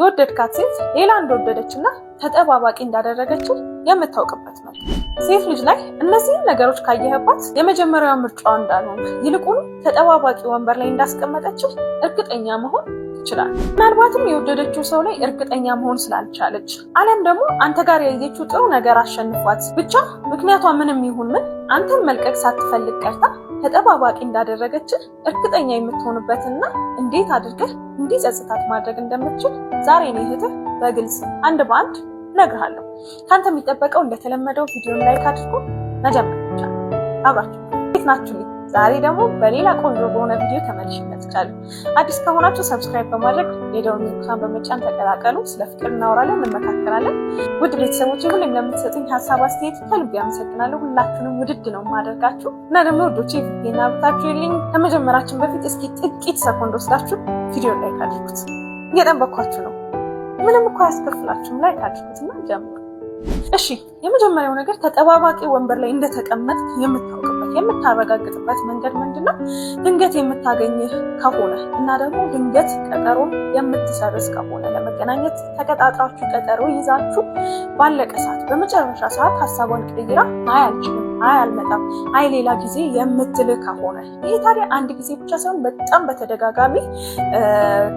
የወደድካት ሴት ሌላ እንደወደደችና ተጠባባቂ እንዳደረገችው የምታውቅበት ነው። ሴት ልጅ ላይ እነዚህን ነገሮች ካየህባት የመጀመሪያው ምርጫዋ እንዳልሆነ ይልቁን ተጠባባቂ ወንበር ላይ እንዳስቀመጠችው እርግጠኛ መሆን ይችላል። ምናልባትም የወደደችው ሰው ላይ እርግጠኛ መሆን ስላልቻለች አለም ደግሞ አንተ ጋር ያየችው ጥሩ ነገር አሸንፏት ብቻ ምክንያቷ ምንም ይሁን ምን አንተን መልቀቅ ሳትፈልግ ቀርታ ተጠባባቂ እንዳደረገች እርግጠኛ የምትሆንበትና እንዴት አድርገህ እንዲጸጽታት ማድረግ እንደምትችል ዛሬ ነው እህትህ በግልጽ አንድ በአንድ እነግርሃለሁ። ካንተ የሚጠበቀው እንደተለመደው ቪዲዮን ላይክ አድርጎ መጀመር ብቻ። አብራችሁ እንዴት ናችሁ? ዛሬ ደግሞ በሌላ ቆንጆ በሆነ ቪዲዮ ተመልሼ መጥቻለሁ። አዲስ ከሆናችሁ ሰብስክራይብ በማድረግ የደወል ምልክቱን በመጫን ተቀላቀሉ። ስለ ፍቅር እናወራለን፣ እንመካከራለን። ውድ ቤተሰቦች ሁሌም ለምትሰጡኝ ሀሳብ አስተያየት ከልብ አመሰግናለሁ። ሁላችሁንም ውድድ ነው የማደርጋችሁ እና ደግሞ ውዶቼ ቪዲዮና ብታችሁ የለኝ ከመጀመራችን በፊት እስኪ ጥቂት ሰኮንድ ወስዳችሁ ቪዲዮ ላይክ አድርጉት። እየጠበኳችሁ ነው። ምንም እኮ አያስከፍላችሁም። ላይክ አድርጉትና ጀምሩ። እሺ፣ የመጀመሪያው ነገር ተጠባባቂ ወንበር ላይ እንደተቀመጥክ የምታረጋግጥበት መንገድ ምንድነው? ድንገት የምታገኝህ ከሆነ እና ደግሞ ድንገት ቀጠሮን የምትሰርዝ ከሆነ ለመገናኘት ተቀጣጥራችሁ ቀጠሮ ይዛችሁ ባለቀ ሰዓት በመጨረሻ ሰዓት ሀሳቧን ቀይራ አይ አልችልም፣ አይ አልመጣም፣ አይ ሌላ ጊዜ የምትልህ ከሆነ ይሄ ታዲያ አንድ ጊዜ ብቻ ሳይሆን በጣም በተደጋጋሚ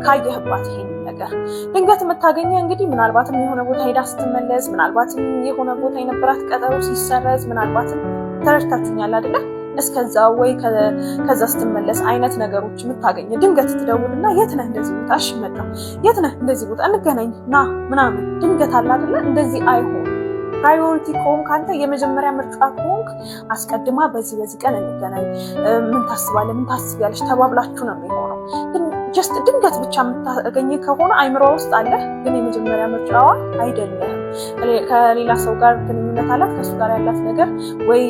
ካየህባት ይሄን ነገር ድንገት የምታገኘህ እንግዲህ ምናልባትም የሆነ ቦታ ሄዳ ስትመለስ፣ ምናልባትም የሆነ ቦታ የነበራት ቀጠሮ ሲሰረዝ፣ ምናልባትም ተረድታችሁኛል አይደለ? እስከዛ ወይ ከዛ ስትመለስ አይነት ነገሮች የምታገኘ ድንገት ትደውልና የት ነህ እንደዚህ ቦታ? እሺ መጣሁ። የት ነህ እንደዚህ ቦታ? እንገናኝ ና ምናምን ድንገት አለ አይደለ? እንደዚህ አይሆን። ፕራዮሪቲ ከሆንክ አንተ የመጀመሪያ ምርጫ ከሆንክ አስቀድማ በዚህ ቀን እንገናኝ፣ ምን ታስባለህ፣ ምን ታስቢያለሽ ተባብላችሁ ነው የሚሆነው። ጀስት ድንገት ብቻ የምታገኝ ከሆነ አይምሮ ውስጥ አለ፣ ግን የመጀመሪያ ምርጫዋ አይደለም። ከሌላ ሰው ጋር ግንኙነት አላት፣ ከሱ ጋር ያላት ነገር ወይ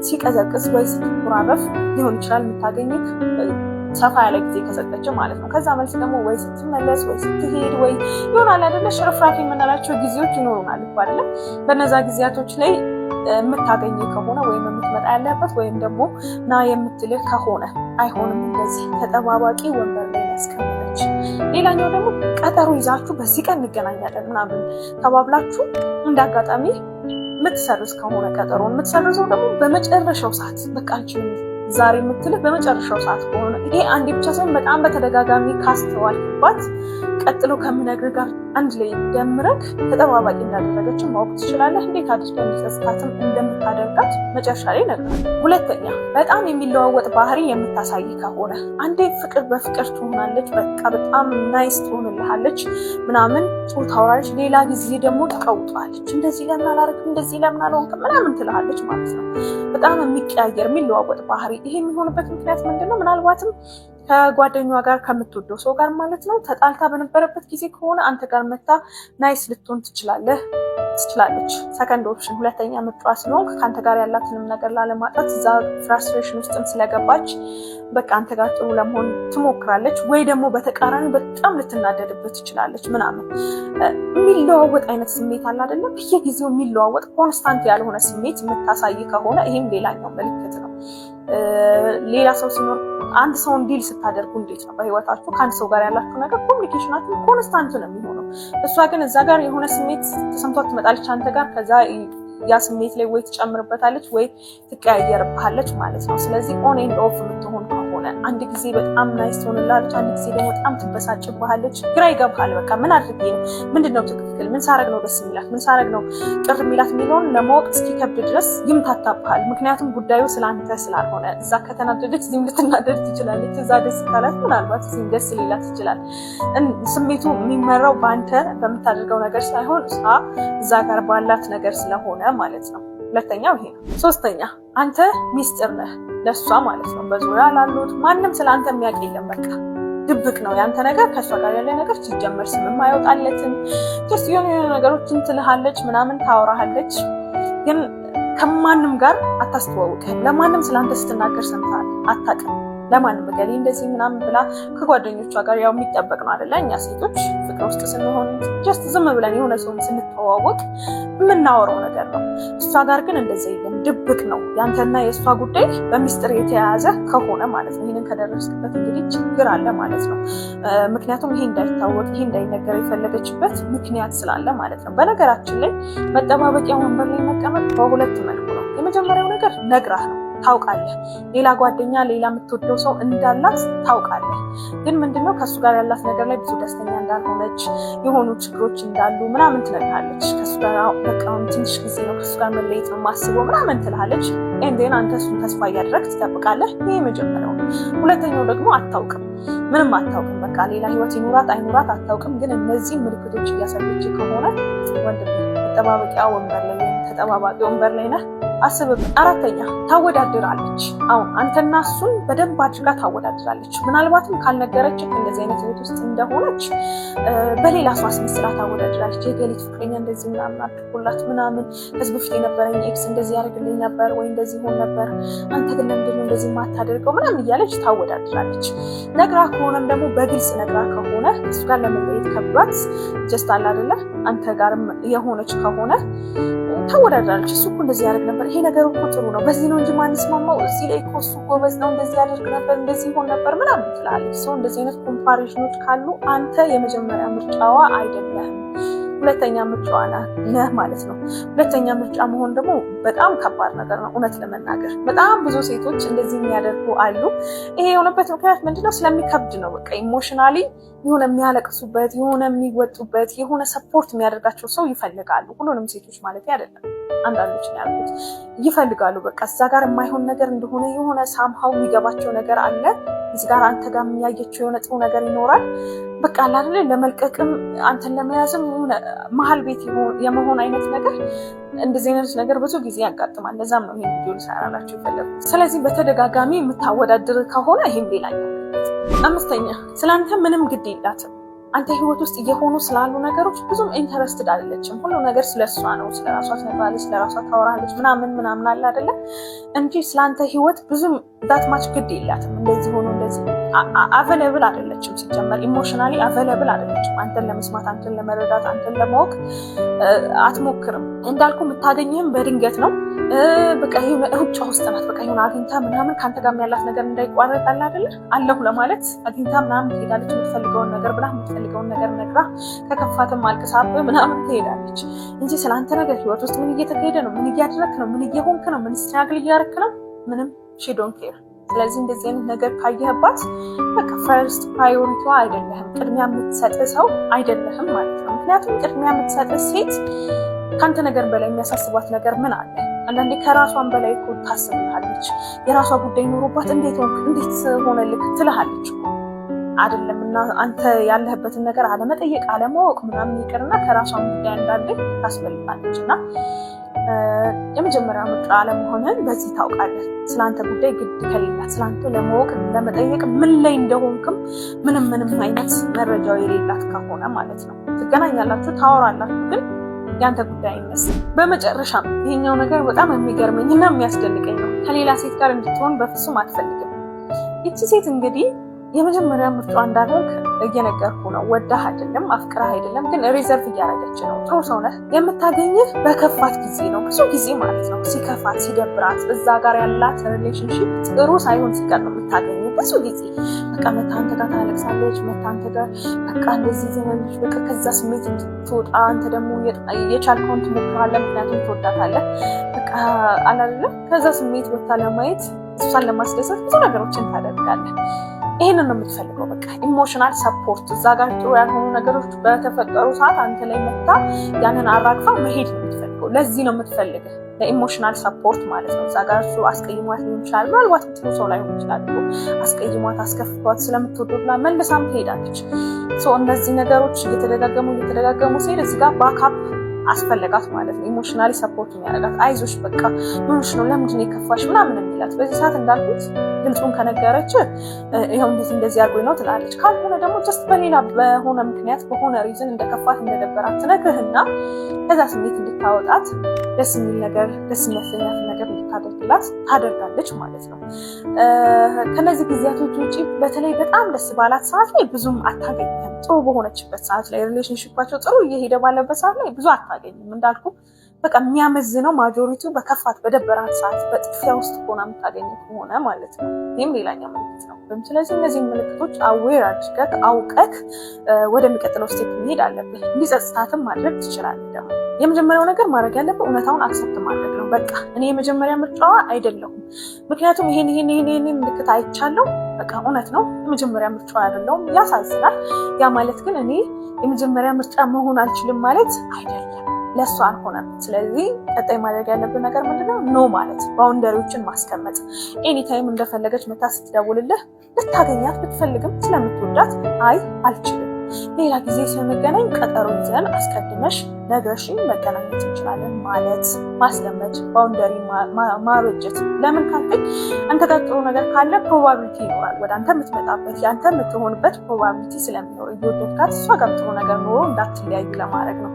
ሲቀዘቅዝ ወይ ስትኮራረፍ ሊሆን ይችላል የምታገኝክ ሰፋ ያለ ጊዜ ከሰጠች ማለት ነው። ከዛ መልስ ደግሞ ወይ ስትመለስ ወይ ስትሄድ ወይ ይሆናል አይደለ? ሽርፍራፊ የምንላቸው ጊዜዎች ይኖሩናል እኮ አይደለ? በነዛ ጊዜያቶች ላይ የምታገኝ ከሆነ ወይም የምትመጣ ያለበት ወይም ደግሞ ና የምትልህ ከሆነ አይሆንም። እንደዚህ ተጠባባቂ ወንበር ላይ ያስቀመጠች። ሌላኛው ደግሞ ቀጠሮ ይዛችሁ በዚህ ቀን እንገናኛለን ምናምን ተባብላችሁ እንዳጋጣሚ የምትሰርዝ ከሆነ ቀጠሮን የምትሰርዘው ደግሞ በመጨረሻው ሰዓት በቃ አንቺ ዛሬ የምትልህ በመጨረሻው ሰዓት ከሆነ ይሄ አንዴ ብቻ ሳይሆን በጣም በተደጋጋሚ ካስተዋልክባት ቀጥሎ ከምነግርህ ጋር አንድ ላይ ደምረህ ተጠባባቂ እንዳደረገች ማወቅ ትችላለህ። እንዴት አድርገህ እንድትጸጽታትም እንደምታደርጋት መጨረሻ ላይ እነግርሃለሁ። ሁለተኛ፣ በጣም የሚለዋወጥ ባህሪ የምታሳይ ከሆነ አንዴ ፍቅር በፍቅር ትሆናለች፣ በቃ በጣም ናይስ ትሆንልሃለች ምናምን ጥሩ ታወራለች፣ ሌላ ጊዜ ደግሞ ትቀውጣለች። እንደዚህ ለምን አላደረግም፣ እንደዚህ ለምን አልሆንክም ምናምን ትልሃለች ማለት ነው። በጣም የሚቀያየር የሚለዋወጥ ባህሪ። ይሄ የሚሆንበት ምክንያት ምንድነው? ምናልባትም ከጓደኛዋ ጋር ከምትወደው ሰው ጋር ማለት ነው ተጣልታ በነበረበት ጊዜ ከሆነ አንተ ጋር መታ ናይስ ልትሆን ትችላለች። ሰከንድ ኦፕሽን፣ ሁለተኛ ምርጫዋ ስለሆንክ ከአንተ ጋር ያላትንም ነገር ላለማጣት እዛ ፍራስትሬሽን ውስጥም ስለገባች በቃ አንተ ጋር ጥሩ ለመሆን ትሞክራለች። ወይ ደግሞ በተቃራኒ በጣም ልትናደድበት ትችላለች ምናምን። የሚለዋወጥ አይነት ስሜት አለ አይደለም? በየጊዜው የሚለዋወጥ ኮንስታንት ያልሆነ ስሜት የምታሳይ ከሆነ ይህም ሌላኛው ምልክት ነው። ሌላ ሰው ሲኖር አንድ ሰውን ዲል ስታደርጉ እንዴት ነው በህይወታችሁ ከአንድ ሰው ጋር ያላችሁ ነገር ኮሚኒኬሽናችሁ ኮንስታንት ነው የሚሆነው። እሷ ግን እዛ ጋር የሆነ ስሜት ተሰምቷት ትመጣለች አንተ ጋር፣ ከዛ ያ ስሜት ላይ ወይ ትጨምርበታለች ወይ ትቀያየርብሃለች ማለት ነው። ስለዚህ ኦን ኤንድ ኦፍ የምትሆን ከሆነ አንድ ጊዜ በጣም ናይስ ትሆንልሃለች፣ አንድ ጊዜ ደግሞ በጣም ትበሳጭብሃለች። ግራ ይገባሃል። በቃ ምን አድርጌ ነው፣ ምንድነው ትክክል፣ ምን ሳረግ ነው ደስ የሚላት፣ ምን ሳረግ ነው ቅር የሚላት የሚለውን ለማወቅ እስኪከብድ ድረስ ይምታታብሃል። ምክንያቱም ጉዳዩ ስላንተ ስላልሆነ እዛ ከተናደደች እዚህም ልትናደድ ትችላለች፣ እዛ ደስ ካላት ምናልባት እዚህም ደስ ሊላት ይችላል። ስሜቱ የሚመራው በአንተ በምታደርገው ነገር ሳይሆን እዛ ጋር ባላት ነገር ስለሆነ ማለት ነው። ሁለተኛው ይሄ ነው። ሶስተኛ፣ አንተ ሚስጥር ነህ ለሷ ማለት ነው። በዙሪያ ላሉት ማንም ስለ አንተ የሚያውቅ የለም። በቃ ድብቅ ነው ያንተ ነገር። ከሷ ጋር ያለ ነገር ሲጀመር ስምም አይወጣለትም። ጀስት የሆኑ ነገሮችን ትልሃለች ምናምን ታወራሃለች፣ ግን ከማንም ጋር አታስተዋውቅህም። ለማንም ስለ አንተ ስትናገር ሰምተሃል አታውቅም። ለማንም ገሌ እንደዚህ ምናምን ብላ ከጓደኞቿ ጋር ያው የሚጠበቅ ነው አይደለ? እኛ ሴቶች ፍቅር ውስጥ ስንሆን ጀስት ዝም ብለን የሆነ ሰው ስንተዋወቅ የምናወራው ነገር ነው። እሷ ጋር ግን እንደዛ የለም፣ ድብቅ ነው። ያንተና የእሷ ጉዳይ በሚስጥር የተያያዘ ከሆነ ማለት ነው። ይህንን ከደረስክበት እንግዲህ ችግር አለ ማለት ነው። ምክንያቱም ይሄ እንዳይታወቅ ይሄ እንዳይነገር የፈለገችበት ምክንያት ስላለ ማለት ነው። በነገራችን ላይ መጠባበቂያ ወንበር ላይ መቀመጥ በሁለት መልኩ ነው። የመጀመሪያው ነገር ነግራህ ነው፣ ታውቃለህ። ሌላ ጓደኛ ሌላ የምትወደው ሰው እንዳላት ታውቃለህ። ግን ምንድነው ከሱ ጋር ያላት ነገር ላይ ብዙ ደስተኛ እንዳልሆነች፣ የሆኑ ችግሮች እንዳሉ ምናምን ትነግርሃለች። ከሱ ጋር በቃ ትንሽ ጊዜ ነው ከሱ ጋር መለየት ነው ማስበው ምናምን ትልሃለች። ኤንዴን አንተ እሱን ተስፋ እያደረግ ትጠብቃለህ። ይሄ የመጀመሪያው ነው። ሁለተኛው ደግሞ አታውቅም፣ ምንም አታውቅም። በቃ ሌላ ህይወት ይኑራት አይኑራት አታውቅም። ግን እነዚህ ምልክቶች እያሳየች ከሆነ ወንድም መጠባበቂያ ወንበር ላይ ተጠባባቂ ወንበር ላይ ነህ፣ አስብበት። አራተኛ ታወዳድራለች። አሁን አንተና እሱን በደንብ አድርጋ ታወዳድራለች። ምናልባትም ካልነገረች እንደዚህ አይነት ህይወት ውስጥ እንደሆነች በሌላ ሰው አስመስላ ታወዳድራለች። የገሊት ፍቅረኛ እንደዚህ ምናምን አድርጎላት ምናምን፣ ከዚህ በፊት የነበረኝ ኤክስ እንደዚህ ያደርግልኝ ነበር ወይ እንደዚህ ሆን ነበር፣ አንተ ግን ለምንድነው እንደዚህ የማታደርገው ምናምን እያለች ታወዳድራለች። ነግራ ከሆነም ደግሞ በግልጽ ነግራ ከሆነ እሱ ጋር ለመለየት ከብዷት ጀስት አለ አይደለ አንተ ጋርም የሆነች ከሆነ ታወዳድራለች። እሱ እኮ እንደዚህ ያደርግ ነበር፣ ይሄ ነገር እኮ ጥሩ ነው፣ በዚህ ነው እንጂ ማንስማማው፣ እዚህ ላይ እኮ እሱ ጎበዝ ነው፣ እንደዚህ ያደርግ ነበር፣ እንደዚህ ይሆን ነበር ምናምን ትላለች። ሰው እንደዚህ አይነት ኮምፓሪዥኖች ካሉ አንተ የመጀመሪያ ምርጫዋ አይደለህም፣ ሁለተኛ ምርጫዋ ነህ ማለት ነው። ሁለተኛ ምርጫ መሆን ደግሞ በጣም ከባድ ነገር ነው። እውነት ለመናገር በጣም ብዙ ሴቶች እንደዚህ የሚያደርጉ አሉ። ይሄ የሆነበት ምክንያት ምንድነው? ስለሚከብድ ነው። በቃ ኢሞሽናሊ የሆነ የሚያለቅሱበት፣ የሆነ የሚወጡበት፣ የሆነ ሰፖርት የሚያደርጋቸው ሰው ይፈልጋሉ። ሁሉንም ሴቶች ማለት አይደለም፣ አንዳንዶች ነው ያሉት ይፈልጋሉ። በቃ እዛ ጋር የማይሆን ነገር እንደሆነ የሆነ ሳምሃው የሚገባቸው ነገር አለ። እዚህ ጋር አንተ ጋር የሚያየችው የሆነ ጥሩ ነገር ይኖራል። በቃ አላለ ለመልቀቅም አንተን ለመያዝም የሆነ መሀል ቤት የመሆን አይነት ነገር፣ እንደዚህ አይነት ነገር ብዙ ጊዜ ያጋጥማል። ለዛም ነው ይሄን ቪዲዮ ልሰራላችሁ የፈለኩት። ስለዚህ በተደጋጋሚ የምታወዳድር ከሆነ ይሄም ሌላኛው። አምስተኛ ስለአንተ ምንም ግድ የላትም። አንተ ህይወት ውስጥ እየሆኑ ስላሉ ነገሮች ብዙም ኢንተረስትድ አይደለችም። ሁሉ ነገር ስለሷ ነው። ስለራሷ ትነግራለች፣ ስለራሷ ታወራለች ምናምን አለ አይደለ እንጂ ስለአንተ ህይወት ብዙም ዳትማች ግድ የላትም። እንደዚህ ሆኖ እንደዚህ አቬለብል አይደለችም። ሲጀመር ኢሞሽናሊ አቬለብል አይደለችም። አንተን ለመስማት፣ አንተን ለመረዳት፣ አንተን ለማወቅ አትሞክርም። እንዳልኩ የምታገኝህም በድንገት ነው። በቃ ይሁን ሩጫ ውስጥ ናት። በቃ ይሁን አግኝታ ምናምን ካንተ ጋር ያላት ነገር እንዳይቋረጥ አለ አይደለ አለሁ ለማለት አግኝታ ምናምን ትሄዳለች። የምትፈልገውን ነገር ብላ የምትፈልገውን ነገር ነግራ ከከፋትም አልቅሳብ ምናምን ትሄዳለች እንጂ ስለአንተ ነገር ህይወት ውስጥ ምን እየተካሄደ ነው፣ ምን እያደረክ ነው፣ ምን እየሆንክ ነው፣ ምን ስትራግል እያደረክ ነው፣ ምንም ሺ ዶንት ኬር። ስለዚህ እንደዚህ አይነት ነገር ካየህባት በቃ ፈርስት ፕራዮሪቲዋ አይደለህም፣ ቅድሚያ የምትሰጥ ሰው አይደለህም ማለት ነው። ምክንያቱም ቅድሚያ የምትሰጥ ሴት ከአንተ ነገር በላይ የሚያሳስባት ነገር ምን አለ? አንዳንዴ ከራሷን በላይ እኮ ታስብልሃለች። የራሷ ጉዳይ ኖሮባት እንዴት ሆነልክ ትልሃለች አይደለም። እና አንተ ያለህበትን ነገር አለመጠየቅ አለማወቅ ምናምን ይቅርና ከራሷን ጉዳይ እንዳለ ታስፈልጋለች። እና የመጀመሪያ ምርጫ አለመሆንን በዚህ ታውቃለህ። ስለአንተ ጉዳይ ግድ ከሌላት፣ ስለአንተ ለማወቅ ለመጠየቅ ምን ላይ እንደሆንክም ምንም አይነት መረጃው የሌላት ከሆነ ማለት ነው። ትገናኛላችሁ፣ ታወራላችሁ፣ ግን ያንተ ጉዳይ አይነስ። በመጨረሻም ይሄኛው ነገር በጣም የሚገርመኝና የሚያስደንቀኝ ነው። ከሌላ ሴት ጋር እንድትሆን በፍጹም አትፈልግም። ይቺ ሴት እንግዲህ የመጀመሪያ ምርጫ እንዳልሆንክ እየነገርኩ ነው። ወዳህ አይደለም፣ አፍቅራህ አይደለም፣ ግን ሪዘርቭ እያደረገች ነው። ጥሩ ሰው ነህ። የምታገኝህ በከፋት ጊዜ ነው፣ ብዙ ጊዜ ማለት ነው። ሲከፋት፣ ሲደብራት፣ እዛ ጋር ያላት ሪሌሽንሺፕ ጥሩ ሳይሆን ሲቀር ነው የምታገኝህ ብዙ ጊዜ። በቃ መታ አንተ ጋር ታለቅሳለች፣ መታ አንተ ጋር በቃ እንደዚህ ዘመንች፣ በቃ ከዛ ስሜት እንድትወጣ አንተ ደግሞ የቻልከውን ትሞክራለህ፣ ምክንያቱም ትወዳታለህ። በቃ አላለም ከዛ ስሜት ወጥታ ለማየት እሷን ለማስደሰት ብዙ ነገሮችን ታደርጋለህ። ይሄንን ነው የምትፈልገው። በቃ ኢሞሽናል ሰፖርት፣ እዛ ጋር ጥሩ ያልሆኑ ነገሮች በተፈጠሩ ሰዓት አንተ ላይ መታ ያንን አራግፋ መሄድ ነው የምትፈልገው። ለዚህ ነው የምትፈልገው፣ ለኢሞሽናል ሰፖርት ማለት ነው። እዛ ጋር እሱ አስቀይሟት ሊሆን ይችላል፣ ምናልባት ጥሩ ሰው ላይሆን ይችላል። አስቀይሟት፣ አስከፍቷት ስለምትወደው ብላ መልሳም ትሄዳለች። እነዚህ ነገሮች እየተደጋገሙ ሲሄድ እዚህ ጋር ባካፕ አስፈልጋት ማለት ነው። ኢሞሽናሊ ሰፖርት የሚያደርጋት አይዞሽ በቃ ምንሽ ነው ለምንድን ነው የከፋሽ ምናምን የሚላት በዚህ ሰዓት እንዳልኩት ግልጹን ከነገረች ይኸው እንደዚህ አድርጎኝ ነው ትላለች። ካልሆነ ደግሞ ጀስት በሌላ በሆነ ምክንያት በሆነ ሪዝን እንደከፋት እንደደበራት ትነግርህና ከዛ ስሜት እንድታወጣት ደስ የሚል ነገር ደስ የሚያሰኛት ነገር እንድታደርግላት ታደርጋለች ማለት ነው። ከነዚህ ጊዜያቶች ውጭ በተለይ በጣም ደስ ባላት ሰዓት ላይ ብዙም አታገኝም። ጥሩ በሆነችበት ሰዓት ላይ ሪሌሽንሺፓቸው ጥሩ እየሄደ ባለበት ሰዓት ላይ ብዙ አታገኝም። እንዳልኩ በቃ የሚያመዝነው ማጆሪቲው በከፋት በደበራት ሰዓት በጥፊያ ውስጥ ሆና የምታገኝ ከሆነ ማለት ነው። ይህም ሌላኛው ምልክት ነው። ስለዚህ እነዚህ ምልክቶች አዌር አድርገህ አውቀህ ወደሚቀጥለው ስቴፕ መሄድ አለብህ። እንዲጸጽታትም ማድረግ ትችላለህ። ደግሞ የመጀመሪያው ነገር ማድረግ ያለብህ እውነታውን አክሰፕት ማድረግ ነው። በቃ እኔ የመጀመሪያ ምርጫዋ አይደለሁም፣ ምክንያቱም ይሄን ምልክት አይቻለሁ፣ በቃ እውነት ነው የመጀመሪያ ምርጫዋ አይደለሁም። ያሳዝናል። ያ ማለት ግን እኔ የመጀመሪያ ምርጫ መሆን አልችልም ማለት አይደለም። ለሷ አልሆነም። ስለዚህ ቀጣይ ማድረግ ያለብን ነገር ምንድነው? ኖ ማለት፣ ባውንደሪዎችን ማስቀመጥ። ኤኒታይም እንደፈለገች መታ ስትደውልልህ ልታገኛት ብትፈልግም ስለምትወዳት አይ አልችልም፣ ሌላ ጊዜ ስንገናኝ ቀጠሮ ይዘን አስቀድመሽ ነገርሽን መገናኘት እንችላለን ማለት ማስለመድ፣ ባውንደሪ ማበጀት። ለምን ካልከኝ አንተ ጋር ጥሩ ነገር ካለ ፕሮባቢሊቲ ይኖራል ወደ አንተ የምትመጣበት ያንተ የምትሆንበት ፕሮባቢሊቲ ስለሚኖር እየወደድካት እሷ ጋር ጥሩ ነገር ኖሮ እንዳትለያዩ ለማድረግ ነው።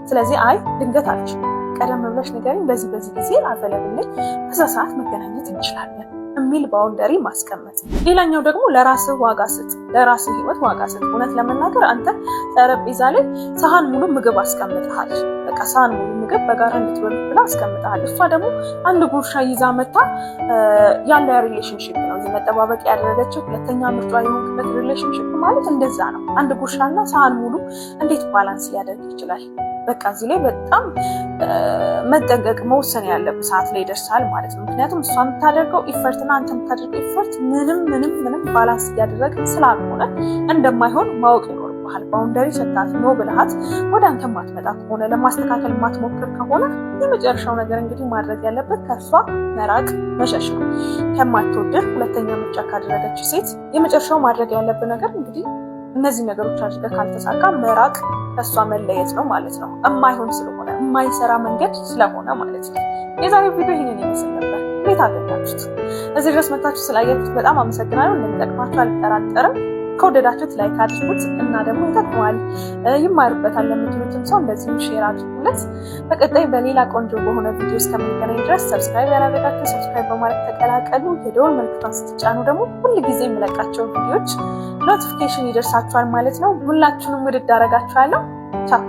ስለዚህ አይ ድንገት አልችልም፣ ቀደም ብለሽ ንገሪኝ፣ በዚህ ጊዜ አፈለግልኝ፣ በዛ ሰዓት መገናኘት እንችላለን የሚል ባውንደሪ ማስቀመጥ። ሌላኛው ደግሞ ለራስህ ዋጋ ስጥ፣ ለራስህ ህይወት ዋጋ ስጥ። እውነት ለመናገር አንተ ጠረጴዛ ላይ ሰሃን ሙሉ ምግብ አስቀምጠሃል። በቃ ሰሃን ሙሉ ምግብ በጋራ እንድትበሉ ብላ አስቀምጠሃል። እሷ ደግሞ አንድ ጉርሻ ይዛ መታ ያለ ሪሌሽንሺፕ ነው የመጠባበቅ ያደረገችው። ሁለተኛ ምርጫ የሆንክበት ሪሌሽንሺፕ ማለት እንደዛ ነው። አንድ ጉርሻና ሰሃን ሙሉ እንዴት ባላንስ ሊያደርግ ይችላል? በቃ እዚህ ላይ በጣም መጠንቀቅ መወሰን ያለብህ ሰዓት ላይ ይደርሳል ማለት ነው። ምክንያቱም እሷ የምታደርገው ኢፈርት እና አንተ የምታደርገው ኢፈርት ምንም ባላንስ እያደረገ ስላልሆነ እንደማይሆን ማወቅ ይኖርብሃል። ባውንደሪ ሰጣት ነው ብልሃት ወደ አንተ ማትመጣ ከሆነ ለማስተካከል ማትሞክር ከሆነ የመጨረሻው ነገር እንግዲህ ማድረግ ያለበት ከእሷ መራቅ መሸሽ ነው። ከማትወድህ ሁለተኛ ምርጫ ካደረገች ሴት የመጨረሻው ማድረግ ያለብህ ነገር እንግዲህ እነዚህ ነገሮች አድርገህ ካልተሳካ መራቅ ከእሷ መለየት ነው ማለት ነው። የማይሆን ስለሆነ የማይሰራ መንገድ ስለሆነ ማለት ነው። የዛሬው ቪዲዮ ይህንን ይመስል ነበር። እንዴት አገኛችሁት? እዚህ ድረስ መታችሁ ስላያችሁት በጣም አመሰግናለሁ። እንደሚጠቅማችሁ አልጠራጠርም። ከወደዳችሁት ላይክ አድርጉት እና ደግሞ ይጠቅመዋል ይማርበታል ለምትሉትም ሰው እንደዚህም ሼር አድርጉለት። በቀጣይ በሌላ ቆንጆ በሆነ ቪዲዮ እስከምንገናኝ ድረስ ሰብስክራይብ ያላደረጋችሁ ሰብስክራይብ በማድረግ ተቀላቀሉ። የደወል ምልክቷን ስትጫኑ ደግሞ ሁልጊዜ የምለቃቸው ቪዲዮዎች ኖቲፊኬሽን ይደርሳችኋል ማለት ነው። ሁላችሁንም ውድድ አደርጋችኋለሁ። ቻው።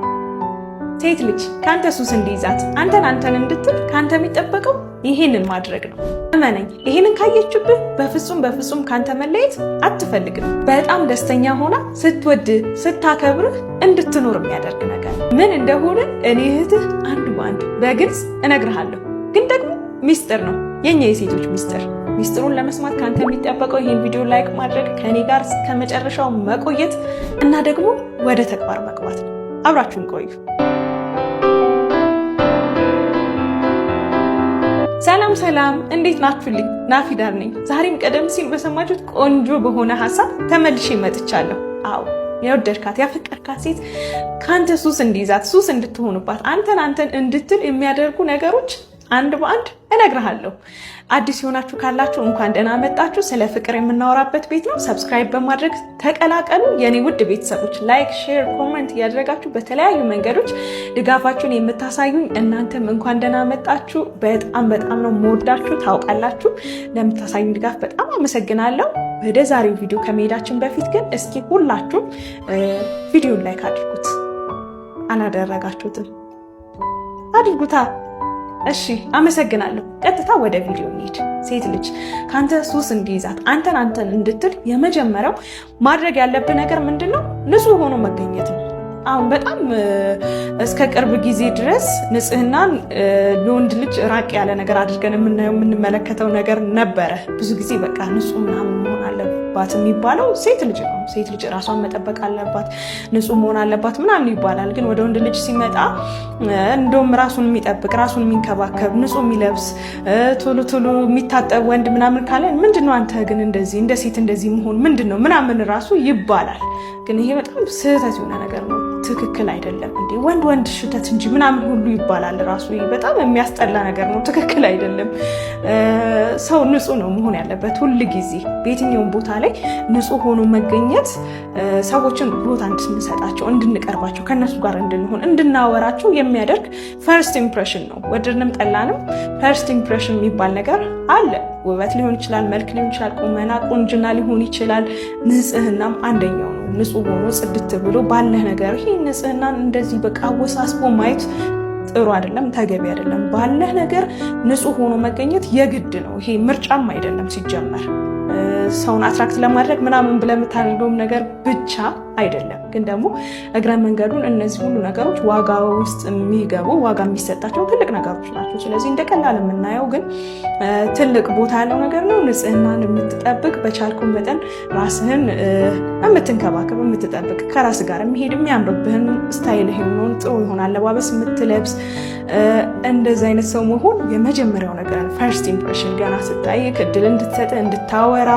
ሴት ልጅ ከአንተ ሱስ እንዲይዛት አንተን እንድትል ከአንተ የሚጠበቀው ይሄንን ማድረግ ነው። እመነኝ፣ ይሄንን ካየችብህ በፍጹም ካንተ መለየት አትፈልግም። በጣም ደስተኛ ሆና ስትወድ ስታከብርህ እንድትኖር የሚያደርግ ነገር ምን እንደሆነ እኔ እህትህ አንድ በአንድ በግልጽ እነግርሃለሁ። ግን ደግሞ ሚስጥር ነው፣ የኛ የሴቶች ሚስጥር። ሚስጥሩን ለመስማት ካንተ የሚጠበቀው ይሄን ቪዲዮ ላይክ ማድረግ፣ ከኔ ጋር እስከ መጨረሻው መቆየት እና ደግሞ ወደ ተግባር መግባት ነው። አብራችሁን ቆዩ። ሰላም፣ እንዴት ናችሁልኝ? ናፊዳር ነኝ። ዛሬም ቀደም ሲል በሰማችሁት ቆንጆ በሆነ ሀሳብ ተመልሼ መጥቻለሁ። አዎ የወደድካት ያፈቀርካት ሴት ካንተ ሱስ እንዲይዛት ሱስ እንድትሆኑባት አንተን እንድትል የሚያደርጉ ነገሮች አንድ በአንድ እነግርሃለሁ። አዲስ የሆናችሁ ካላችሁ እንኳን ደህና መጣችሁ። ስለ ፍቅር የምናወራበት ቤት ነው። ሰብስክራይብ በማድረግ ተቀላቀሉ። የኔ ውድ ቤተሰቦች ላይክ፣ ሼር፣ ኮሜንት ያደረጋችሁ በተለያዩ መንገዶች ድጋፋችሁን የምታሳዩኝ እናንተም እንኳን ደህና መጣችሁ። በጣም ነው የምወዳችሁ ታውቃላችሁ። ለምታሳዩኝ ድጋፍ በጣም አመሰግናለሁ። ወደ ዛሬው ቪዲዮ ከመሄዳችን በፊት ግን እስኪ ሁላችሁም ቪዲዮን ላይክ አድርጉት። አላደረጋችሁትም? አድርጉታ። እሺ አመሰግናለሁ። ቀጥታ ወደ ቪዲዮ እንሂድ። ሴት ልጅ ካንተ ሱስ እንዲይዛት አንተን እንድትል የመጀመሪያው ማድረግ ያለብህ ነገር ምንድነው? ንጹህ ሆኖ መገኘት ነው። አሁን በጣም እስከ ቅርብ ጊዜ ድረስ ንጽህናን ለወንድ ልጅ ራቅ ያለ ነገር አድርገን የምንመለከተው ነገር ነበረ። ብዙ ጊዜ በቃ ንጹህ ምናምን መሆን አለባት የሚባለው ሴት ልጅ ነው። ሴት ልጅ ራሷን መጠበቅ አለባት፣ ንጹህ መሆን አለባት ምናምን ይባላል። ግን ወደ ወንድ ልጅ ሲመጣ እንደውም ራሱን የሚጠብቅ ራሱን የሚንከባከብ ንጹህ የሚለብስ ቶሎ የሚታጠብ ወንድ ምናምን ካለ ምንድነው አንተ ግን እንደዚህ እንደ ሴት እንደዚህ መሆን ምንድነው ምናምን ራሱ ይባላል። ግን ይሄ በጣም ስህተት የሆነ ነገር ነው። ትክክል አይደለም እንዴ ወንድ ሽተት እንጂ ምናምን ሁሉ ይባላል። ራሱ በጣም የሚያስጠላ ነገር ነው። ትክክል አይደለም። ሰው ንጹህ ነው መሆን ያለበት ሁል ጊዜ በየትኛውም ቦታ ላይ ንጹህ ሆኖ መገኘት ሰዎችን ቦታ እንድንሰጣቸው፣ እንድንቀርባቸው፣ ከነሱ ጋር እንድንሆን፣ እንድናወራቸው የሚያደርግ ፈርስት ኢምፕሬሽን ነው። ወደድንም ጠላንም ፈርስት ኢምፕሬሽን የሚባል ነገር አለ። ውበት ሊሆን ይችላል፣ መልክ ሊሆን ይችላል፣ ቁመና ቁንጅና ሊሆን ይችላል። ንጽህናም አንደኛው ነው። ንጹህ ሆኖ ጽድት ብሎ ባለህ ነገር ይሄ ንጽህናን እንደዚህ በቃ አወሳስቦ ማየት ጥሩ አይደለም፣ ተገቢ አይደለም። ባለህ ነገር ንጹህ ሆኖ መገኘት የግድ ነው። ይሄ ምርጫም አይደለም ሲጀመር። ሰውን አትራክት ለማድረግ ምናምን ብለህ የምታደርገውም ነገር ብቻ አይደለም። ግን ደግሞ እግረ መንገዱን እነዚህ ሁሉ ነገሮች ዋጋ ውስጥ የሚገቡ ዋጋ የሚሰጣቸው ትልቅ ነገሮች ናቸው። ስለዚህ እንደ ቀላል የምናየው ግን ትልቅ ቦታ ያለው ነገር ነው። ንጽህናን የምትጠብቅ በቻልኩ መጠን ራስህን የምትንከባከብ የምትጠብቅ ከራስ ጋር የሚሄድ የሚያምርብህን ስታይል የሆነውን ጥሩ የሆነ አለባበስ የምትለብስ እንደዚህ አይነት ሰው መሆን የመጀመሪያው ነገር ነው። ፈርስት ኢምፕሬሽን ገና ስታይ እድል እንድትሰጥ እንድታወራ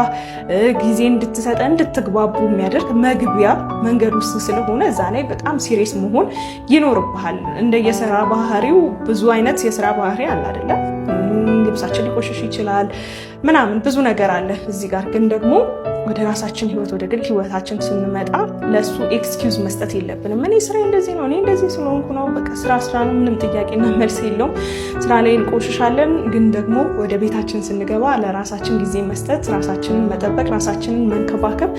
ጊዜ እንድትሰጥ እንድትግባቡ የሚያደርግ መግቢያ መንገድ ውስጥ ስለሆነ እዛ ላይ በጣም ሲሪየስ መሆን ይኖርብሃል። እንደ የስራ ባህሪው ብዙ አይነት የስራ ባህሪ አለ አይደለም። ልብሳችን ሊቆሽሽ ይችላል ምናምን ብዙ ነገር አለ እዚህ ጋር። ግን ደግሞ ወደ ራሳችን ህይወት ወደ ግል ህይወታችን ስንመጣ ለሱ ኤክስኪውዝ መስጠት የለብንም። እኔ ስራ እንደዚህ ነው፣ እኔ እንደዚህ ስለሆንኩ ነው፣ በቃ ስራ ነው፣ ምንም ጥያቄና መልስ የለውም። ስራ ላይ እንቆሽሻለን። ግን ደግሞ ወደ ቤታችን ስንገባ ለራሳችን ጊዜ መስጠት፣ ራሳችንን መጠበቅ፣ ራሳችንን መንከባከብ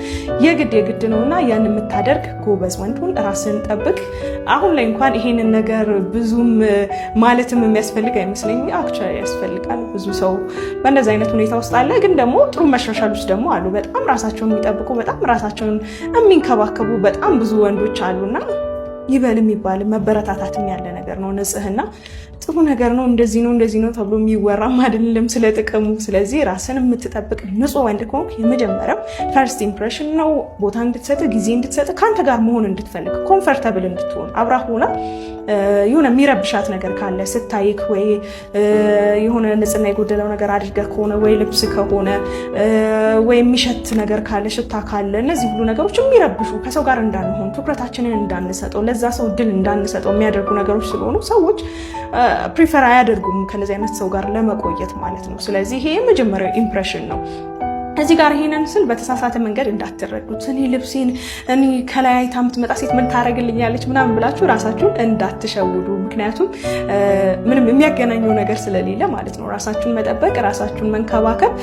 የግድ ነውና ያን የምታደርግ ጎበዝ ወንድ ሁን፣ ራስን ጠብቅ። አሁን ላይ እንኳን ይሄንን ነገር ብዙም ማለትም የሚያስፈልግ አይመስለኝም። አክቹዋሊ ያስፈልጋል። ብዙ ሰው በእንደዚህ አይነት ሁኔታ ውስጥ አለ። ግን ደግሞ ጥሩ መሻሻሎች ደግሞ አሉ። በጣም ራሳቸውን የሚጠብቁ በጣም ራሳቸውን የሚንከባከቡ በጣም ብዙ ወንዶች አሉና ይበል የሚባል መበረታታትም ያለ ነገር ነው። ንጽህና ጥሩ ነገር ነው። እንደዚህ ነው ተብሎ የሚወራም አይደለም ስለ ጥቅሙ። ስለዚህ ራስን የምትጠብቅ ንጹህ ወንድ ከሆንክ የመጀመሪያው ፈርስት ኢምፕሬሽን ነው። ቦታ እንድትሰጥ፣ ጊዜ እንድትሰጥ፣ ከአንተ ጋር መሆን እንድትፈልግ፣ ኮምፈርተብል እንድትሆን አብራ ሆና የሆነ የሚረብሻት ነገር ካለ ስታይክ ወይ የሆነ ንጽህና የጎደለው ነገር አድርገህ ከሆነ ወይ ልብስ ከሆነ ወይ የሚሸት ነገር ካለ ሽታ ካለ እነዚህ ሁሉ ነገሮች የሚረብሹ ከሰው ጋር እንዳንሆን ትኩረታችንን እንዳንሰጠው ለዛ ሰው ድል እንዳንሰጠው የሚያደርጉ ነገሮች ስለሆኑ ሰዎች ፕሪፈር አያደርጉም ከነዚህ አይነት ሰው ጋር ለመቆየት ማለት ነው። ስለዚህ ይሄ የመጀመሪያው ኢምፕሬሽን ነው። እዚህ ጋር ይሄንን ስል በተሳሳተ መንገድ እንዳትረዱት። እኔ ልብሴን ከላይ አይታ የምትመጣ ሴት ምን ታደርግልኛለች ምናምን ብላችሁ ራሳችሁን እንዳትሸውዱ። ምክንያቱም ምንም የሚያገናኘው ነገር ስለሌለ ማለት ነው። ራሳችሁን መጠበቅ፣ ራሳችሁን መንከባከብ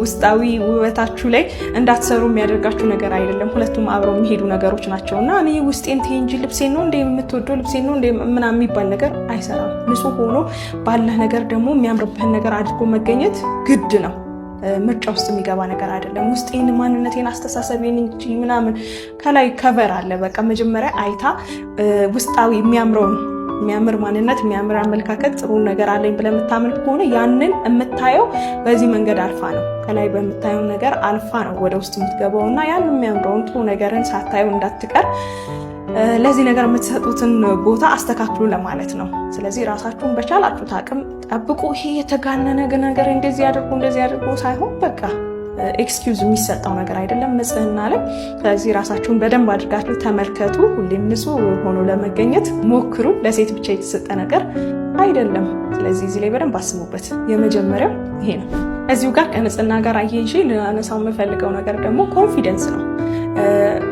ውስጣዊ ውበታችሁ ላይ እንዳትሰሩ የሚያደርጋችሁ ነገር አይደለም። ሁለቱም አብረው የሚሄዱ ነገሮች ናቸውና እኔ ውስጤን ትይ እንጂ ልብሴን ነው እንደ የምትወደው ልብሴን ነው እንደ ምናምን የሚባል ነገር አይሰራም። ንጹህ ሆኖ ባለህ ነገር ደግሞ የሚያምርብህን ነገር አድርጎ መገኘት ግድ ነው። ምርጫ ውስጥ የሚገባ ነገር አይደለም። ውስጤን ማንነቴን አስተሳሰቤን እንጂ ምናምን ከላይ ከቨር አለ። በቃ መጀመሪያ አይታ ውስጣዊ የሚያምር ማንነት የሚያምር አመለካከት ጥሩ ነገር አለኝ ብለህ የምታምን ከሆነ ያንን የምታየው በዚህ መንገድ አልፋ ነው። ከላይ በምታየው ነገር አልፋ ነው ወደ ውስጥ የምትገባው እና ያን የሚያምረውን ጥሩ ነገርን ሳታየው እንዳትቀር ለዚህ ነገር የምትሰጡትን ቦታ አስተካክሉ ለማለት ነው። ስለዚህ ራሳችሁን በቻላችሁት አቅም ጠብቁ። ይሄ የተጋነነ ነገር እንደዚህ አድርጉ ሳይሆን በቃ ኤክስኪውዝ የሚሰጠው ነገር አይደለም ንጽህና ላይ። ስለዚህ ራሳችሁን በደንብ አድርጋችሁ ተመልከቱ። ሁሌም ንጹህ ሆኖ ለመገኘት ሞክሩ። ለሴት ብቻ የተሰጠ ነገር አይደለም። ስለዚህ እዚህ ላይ በደንብ አስቡበት። የመጀመሪያው ይሄ ነው። እዚሁ ጋር ከንጽህና ጋር አያይዤ ልናነሳው የምፈልገው ነገር ደግሞ ኮንፊደንስ ነው።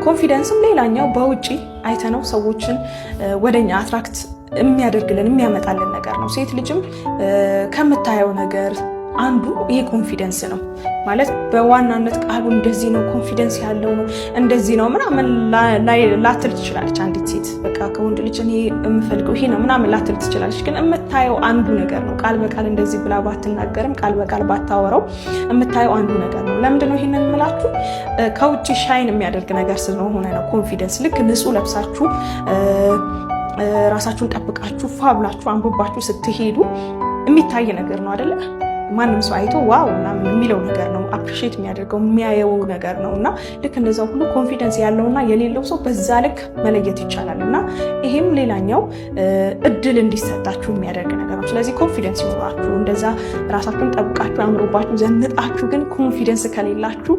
ኮንፊደንስም ሌላኛው በውጪ አይተነው ሰዎችን ወደኛ አትራክት የሚያደርግልን የሚያመጣልን ነገር ነው። ሴት ልጅም ከምታየው ነገር አንዱ ይሄ ኮንፊደንስ ነው። ማለት በዋናነት ቃሉ እንደዚህ ነው፣ ኮንፊደንስ ያለው ነው፣ እንደዚህ ነው ምናምን ላትል ትችላለች። አንዲት ሴት በቃ ከወንድ ልጅ እኔ የምፈልገው ይሄ ነው ምናምን ላትል ትችላለች። ግን የምታየው አንዱ ነገር ነው። ቃል በቃል እንደዚህ ብላ ባትናገርም ቃል በቃል ባታወራው የምታየው አንዱ ነገር ነው። ለምንድነው ይሄንን የምላችሁ? ከውጭ ሻይን የሚያደርግ ነገር ስለሆነ ነው። ኮንፊደንስ ልክ ንጹህ ለብሳችሁ ራሳችሁን ጠብቃችሁ ፋብላችሁ አንብባችሁ ስትሄዱ የሚታይ ነገር ነው አይደለ? ማንም ሰው አይቶ ዋው ምናምን የሚለው ነገር ነው፣ አፕሪሺየት የሚያደርገው የሚያየው ነገር ነው። እና ልክ እንደዛው ሁሉ ኮንፊደንስ ያለውና የሌለው ሰው በዛ ልክ መለየት ይቻላል። እና ይሄም ሌላኛው እድል እንዲሰጣችሁ የሚያደርግ ነገር ነው። ስለዚህ ኮንፊደንስ ይኖራችሁ እንደዛ ራሳችሁን ጠብቃችሁ አምሮባችሁ ዘንጣችሁ ግን ኮንፊደንስ ከሌላችሁ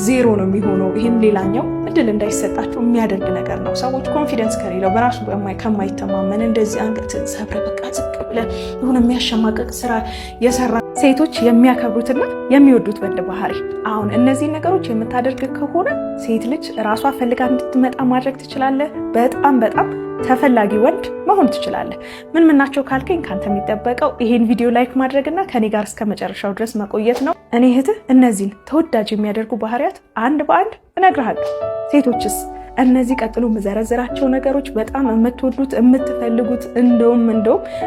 ዜሮ ነው የሚሆነው። ይሄም ሌላኛው እድል እንዳይሰጣችሁ የሚያደርግ ነገር ነው። ሰዎች ኮንፊደንስ ከሌለው በራሱ ከማይተማመን እንደዚህ አንገትን ሰብረ በቃ ዝቅ ብለ የሆነ የሚያሸማቀቅ ስራ የሰራ ሴቶች የሚያከብሩትና የሚወዱት ወንድ ባህሪ። አሁን እነዚህ ነገሮች የምታደርግ ከሆነ ሴት ልጅ ራሷ ፈልጋ እንድትመጣ ማድረግ ትችላለህ። በጣም ተፈላጊ ወንድ መሆን ትችላለህ። ምን ናቸው ካልከኝ ካንተ የሚጠበቀው ይሄን ቪዲዮ ላይክ ማድረግና ከኔ ጋር እስከ መጨረሻው ድረስ መቆየት ነው። እኔ እህትህ እነዚህን ተወዳጅ የሚያደርጉ ባህሪያት አንድ በአንድ እነግርሃለሁ። ሴቶችስ እነዚህ ቀጥሎ መዘረዘራቸው ነገሮች በጣም የምትወዱት የምትፈልጉት እንደውም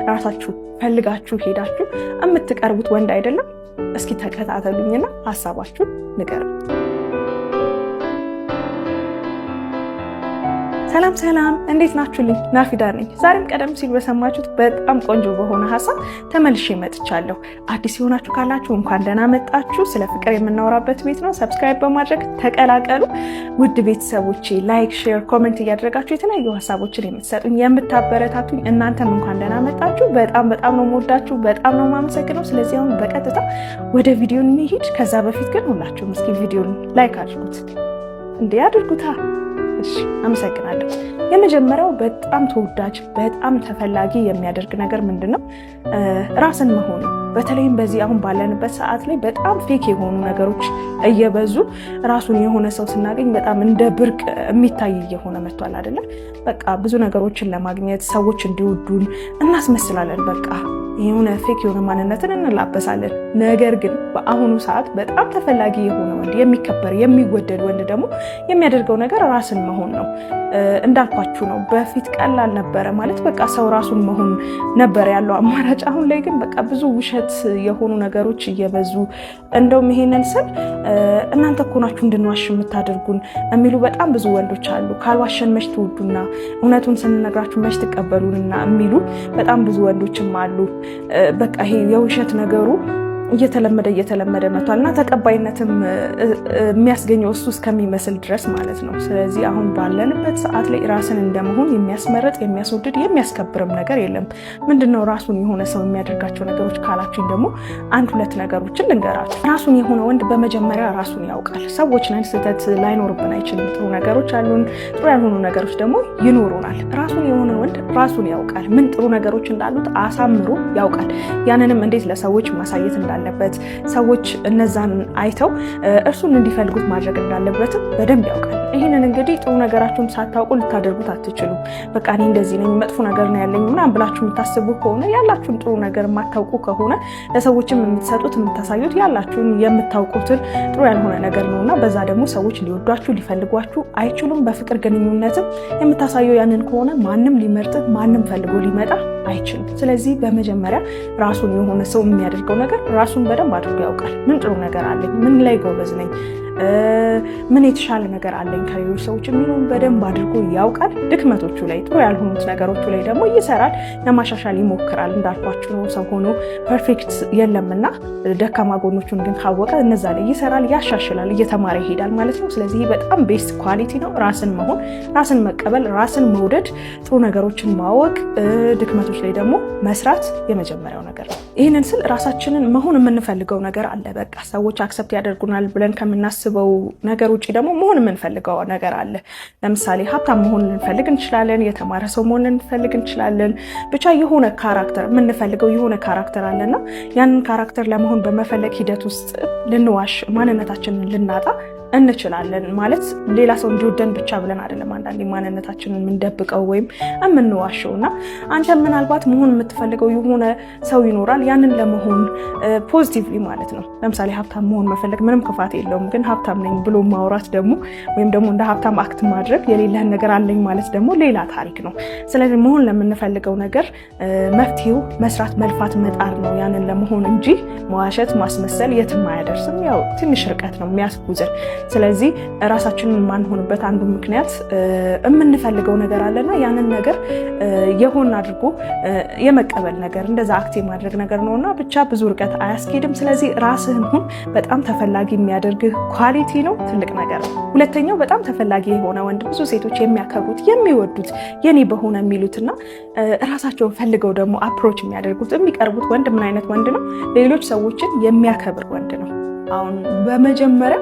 ራሳችሁ ፈልጋችሁ ሄዳችሁ የምትቀርቡት ወንድ አይደለም? እስኪ ተከታተሉኝና ሀሳባችሁን ንገሩ። ሰላም እንዴት ናችሁልኝ? ናፊዳ ነኝ። ዛሬም ቀደም ሲል በሰማችሁት በጣም ቆንጆ በሆነ ሀሳብ ተመልሼ መጥቻለሁ። አዲስ የሆናችሁ ካላችሁ እንኳን ደህና መጣችሁ። ስለ ፍቅር የምናወራበት ቤት ነው። ሰብስክራይብ በማድረግ ተቀላቀሉ። ውድ ቤተሰቦቼ ላይክ፣ ሼር፣ ኮሜንት እያደረጋችሁ የተለያዩ ሀሳቦችን የምትሰጡኝ የምታበረታቱኝ እናንተም እንኳን ደህና መጣችሁ። በጣም ነው የምወዳችሁ፣ በጣም ነው የማመሰግነው። ስለዚህ አሁን በቀጥታ ወደ ቪዲዮ እንሂድ። ከዛ በፊት ግን ሁላችሁም እስኪ ቪዲዮን ላይክ አድርጉት። እንዴ አድርጉታ። እሺ አመሰግናለሁ። የመጀመሪያው በጣም ተወዳጅ በጣም ተፈላጊ የሚያደርግ ነገር ምንድነው? ራስን መሆን። በተለይም በዚህ አሁን ባለንበት ሰዓት ላይ በጣም ፌክ የሆኑ ነገሮች እየበዙ ራሱን የሆነ ሰው ስናገኝ በጣም እንደ ብርቅ የሚታይ እየሆነ መጥቷል አይደለ? በቃ ብዙ ነገሮችን ለማግኘት ሰዎች እንዲወዱን እናስመስላለን። በቃ የሆነ ፌክ የሆነ ማንነትን እንላበሳለን። ነገር ግን በአሁኑ ሰዓት በጣም ተፈላጊ የሆነ ወንድ፣ የሚከበር የሚወደድ ወንድ ደግሞ የሚያደርገው ነገር ራስን መሆን ነው። እንዳልኳችሁ ነው። በፊት ቀላል ነበረ ማለት በቃ ሰው ራሱን መሆን ነበር ያለው አማራጭ። አሁን ላይ ግን በቃ ብዙ ውሸት የሆኑ ነገሮች እየበዙ እንደውም ይሄንን ስል እናንተ እኮ ናችሁ እንድንዋሽ የምታደርጉን የሚሉ በጣም ብዙ ወንዶች አሉ። ካልዋሸን መች ትውዱና እውነቱን ስንነግራችሁ መች ትቀበሉንና የሚሉ በጣም ብዙ ወንዶችም አሉ። በቃ ይሄ የውሸት ነገሩ እየተለመደ መጥቷል እና ተቀባይነትም የሚያስገኘው እሱ እስከሚመስል ድረስ ማለት ነው። ስለዚህ አሁን ባለንበት ሰዓት ላይ ራስን እንደመሆን የሚያስመረጥ የሚያስወድድ የሚያስከብርም ነገር የለም። ምንድነው ራሱን የሆነ ሰው የሚያደርጋቸው ነገሮች ካላችሁኝ ደግሞ አንድ ሁለት ነገሮችን ልንገራችሁ። ራሱን የሆነ ወንድ በመጀመሪያ ራሱን ያውቃል። ሰዎች ነን፣ ስህተት ላይኖርብን አይችልም። ጥሩ ነገሮች አሉን፣ ጥሩ ያልሆኑ ነገሮች ደግሞ ይኖሩናል። ራሱን የሆነ ወንድ ራሱን ያውቃል። ምን ጥሩ ነገሮች እንዳሉት አሳምሮ ያውቃል። ያንንም እንዴት ለሰዎች ማሳየት እንዳለበት ሰዎች እነዛን አይተው እርሱን እንዲፈልጉት ማድረግ እንዳለበትም በደንብ ያውቃል። ይህንን እንግዲህ ጥሩ ነገራችሁን ሳታውቁ ልታደርጉት አትችሉም። በቃ እኔ እንደዚህ ነኝ፣ መጥፎ ነገር ነው ያለኝ ምናምን ብላችሁ የምታስቡ ከሆነ ያላችሁን ጥሩ ነገር የማታውቁ ከሆነ ለሰዎችም የምትሰጡት የምታሳዩት ያላችሁን የምታውቁትን ጥሩ ያልሆነ ነገር ነውና በዛ ደግሞ ሰዎች ሊወዷችሁ ሊፈልጓችሁ አይችሉም። በፍቅር ግንኙነትም የምታሳየው ያንን ከሆነ ማንም ሊመርጥ ማንም ፈልጎ ሊመጣ አይችልም። ስለዚህ በመጀመሪያ ራሱን የሆነ ሰው የሚያደርገው ነገር ራሱን በደንብ አድርጎ ያውቃል። ምን ጥሩ ነገር አለኝ፣ ምን ላይ ጎበዝ ነኝ፣ ምን የተሻለ ነገር አለኝ ከሌሎች ሰዎች የሚለውን በደንብ አድርጎ ያውቃል። ድክመቶቹ ላይ ጥሩ ያልሆኑት ነገሮቹ ላይ ደግሞ ይሰራል፣ ለማሻሻል ይሞክራል። እንዳልኳችሁ ነው፣ ሰው ሆኖ ፐርፌክት የለምና ደካማ ጎኖቹን ግን ካወቀ እነዛ ላይ ይሰራል፣ ያሻሽላል፣ እየተማረ ይሄዳል ማለት ነው። ስለዚህ በጣም ቤስት ኳሊቲ ነው። ራስን መሆን፣ ራስን መቀበል፣ ራስን መውደድ፣ ጥሩ ነገሮችን ማወቅ፣ ድክመቶች ላይ ደግሞ መስራት የመጀመሪያው ነገር ነው። ይህንን ስል ራሳችንን መሆን የምንፈልገው ነገር አለ። በቃ ሰዎች አክሰፕት ያደርጉናል ብለን ከምናስበው ነገር ውጭ ደግሞ መሆን የምንፈልገው ነገር አለ። ለምሳሌ ሀብታም መሆን ልንፈልግ እንችላለን። የተማረ ሰው መሆን ልንፈልግ እንችላለን። ብቻ የሆነ ካራክተር የምንፈልገው የሆነ ካራክተር አለና ያንን ካራክተር ለመሆን በመፈለግ ሂደት ውስጥ ልንዋሽ፣ ማንነታችንን ልናጣ እንችላለን። ማለት ሌላ ሰው እንዲወደን ብቻ ብለን አይደለም አንዳንዴ ማንነታችንን የምንደብቀው ወይም የምንዋሸው። እና አንተ ምናልባት መሆን የምትፈልገው የሆነ ሰው ይኖራል። ያንን ለመሆን ፖዚቲቭሊ ማለት ነው። ለምሳሌ ሀብታም መሆን መፈለግ ምንም ክፋት የለውም። ግን ሀብታም ነኝ ብሎ ማውራት ደግሞ ወይም ደግሞ እንደ ሀብታም አክት ማድረግ የሌለህን ነገር አለኝ ማለት ደግሞ ሌላ ታሪክ ነው። ስለዚህ መሆን ለምንፈልገው ነገር መፍትሄው መስራት፣ መልፋት፣ መጣር ነው ያንን ለመሆን እንጂ መዋሸት፣ ማስመሰል የትም አያደርስም። ያው ትንሽ ርቀት ነው የሚያስጉዘን። ስለዚህ ራሳችንን ማንሆንበት አንዱ ምክንያት የምንፈልገው ነገር አለና ያንን ነገር የሆነ አድርጎ የመቀበል ነገር እንደዛ አክት የማድረግ ነገር ነውና ብቻ ብዙ ርቀት አያስኬድም። ስለዚህ ራስህን ሁን። በጣም ተፈላጊ የሚያደርግህ ኳሊቲ ነው፣ ትልቅ ነገር ነው። ሁለተኛው በጣም ተፈላጊ የሆነ ወንድ ብዙ ሴቶች የሚያከብሩት የሚወዱት የኔ በሆነ የሚሉትና ራሳቸውን ፈልገው ደግሞ አፕሮች የሚያደርጉት የሚቀርቡት ወንድ ምን አይነት ወንድ ነው? ሌሎች ሰዎችን የሚያከብር ወንድ ነው። አሁን በመጀመሪያ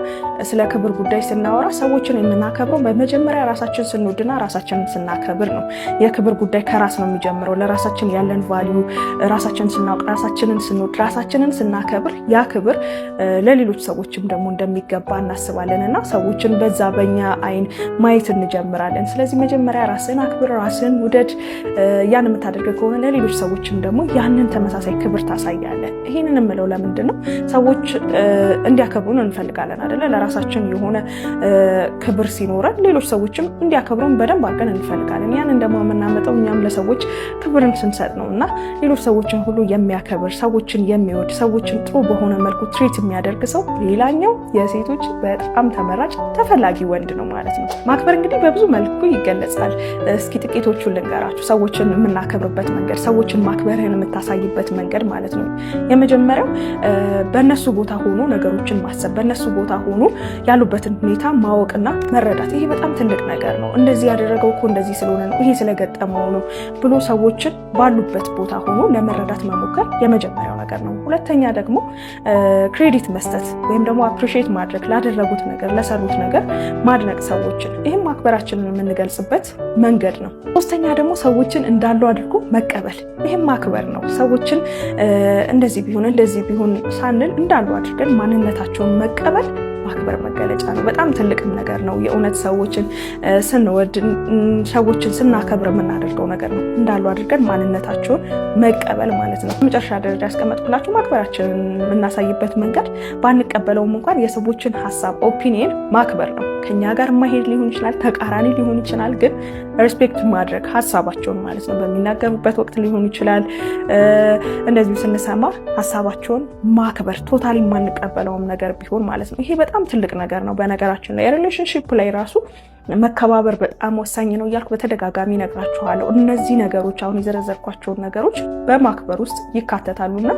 ስለ ክብር ጉዳይ ስናወራ ሰዎችን የምናከብረው በመጀመሪያ ራሳችን ስንወድና ራሳችንን ስናከብር ነው። የክብር ጉዳይ ከራስ ነው የሚጀምረው። ለራሳችን ያለን ቫልዩ ራሳችንን ስናውቅ፣ ራሳችንን ስንወድ፣ ራሳችንን ስናከብር ያ ክብር ለሌሎች ሰዎችም ደግሞ እንደሚገባ እናስባለን እና ሰዎችን በዛ በኛ አይን ማየት እንጀምራለን። ስለዚህ መጀመሪያ ራስን አክብር፣ ራስን ውደድ። ያን የምታደርገው ከሆነ ለሌሎች ሰዎችም ደግሞ ያንን ተመሳሳይ ክብር ታሳያለን። ይህንን የምለው ለምንድን ነው? ሰዎች እንዲያከብሩን እንፈልጋለን አይደለ? ለራሳችን የሆነ ክብር ሲኖረን ሌሎች ሰዎችም እንዲያከብሩን በደንብ አድርገን እንፈልጋለን። ያንን ደግሞ የምናመጣው እኛም ለሰዎች ክብርን ስንሰጥ ነው እና ሌሎች ሰዎችን ሁሉ የሚያከብር ሰዎችን የሚወድ ሰዎችን ጥሩ በሆነ መልኩ ትሪት የሚያደርግ ሰው ሌላኛው የሴቶች በጣም ተመራጭ ተፈላጊ ወንድ ነው ማለት ነው። ማክበር እንግዲህ በብዙ መልኩ ይገለጻል። እስኪ ጥቂቶቹን ልንገራችሁ። ሰዎችን የምናከብርበት መንገድ፣ ሰዎችን ማክበርህን የምታሳይበት መንገድ ማለት ነው። የመጀመሪያው በእነሱ ቦታ ሆኖ ነገሮችን ማሰብ፣ በእነሱ ቦታ ሆኖ ያሉበትን ሁኔታ ማወቅና መረዳት። ይሄ በጣም ትልቅ ነገር ነው። እንደዚህ ያደረገው እኮ እንደዚህ ስለሆነ ነው፣ ይሄ ስለገጠመው ነው ብሎ ሰዎችን ባሉበት ቦታ ሆኖ ለመረዳት መሞከር የመጀመሪያው ነገር ነው። ሁለተኛ ደግሞ ክሬዲት መስጠት ወይም ደግሞ አፕሪሺየት ማድረግ፣ ላደረጉት ነገር፣ ለሰሩት ነገር ማድነቅ ሰዎችን። ይህም ማክበራችንን የምንገልጽበት መንገድ ነው። ሶስተኛ ደግሞ ሰዎችን እንዳሉ አድርጎ መቀበል። ይህም ማክበር ነው። ሰዎችን እንደዚህ ቢሆን ሳንል እንዳሉ አድርገን ማንነታቸውን መቀበል ማክበር መገለጫ ነው። በጣም ትልቅም ነገር ነው። የእውነት ሰዎችን ስንወድ፣ ሰዎችን ስናከብር የምናደርገው ነገር ነው። እንዳሉ አድርገን ማንነታቸውን መቀበል ማለት ነው። መጨረሻ ደረጃ ያስቀመጥኩላችሁ ማክበራችንን የምናሳይበት መንገድ ባንቀበለውም እንኳን የሰዎችን ሀሳብ ኦፒኒየን ማክበር ነው። ከኛ ጋር ማሄድ ሊሆን ይችላል፣ ተቃራኒ ሊሆን ይችላል። ግን ሪስፔክት ማድረግ ሀሳባቸውን ማለት ነው። በሚናገሩበት ወቅት ሊሆን ይችላል። እንደዚሁ ስንሰማ ሀሳባቸውን ማክበር፣ ቶታሊ የማንቀበለውም ነገር ቢሆን ማለት ነው። ይሄ በጣም ትልቅ ነገር ነው። በነገራችን ላይ ሪሌሽንሺፕ ላይ ራሱ መከባበር በጣም ወሳኝ ነው እያልኩ በተደጋጋሚ እነግራችኋለሁ። እነዚህ ነገሮች አሁን የዘረዘርኳቸውን ነገሮች በማክበር ውስጥ ይካተታሉና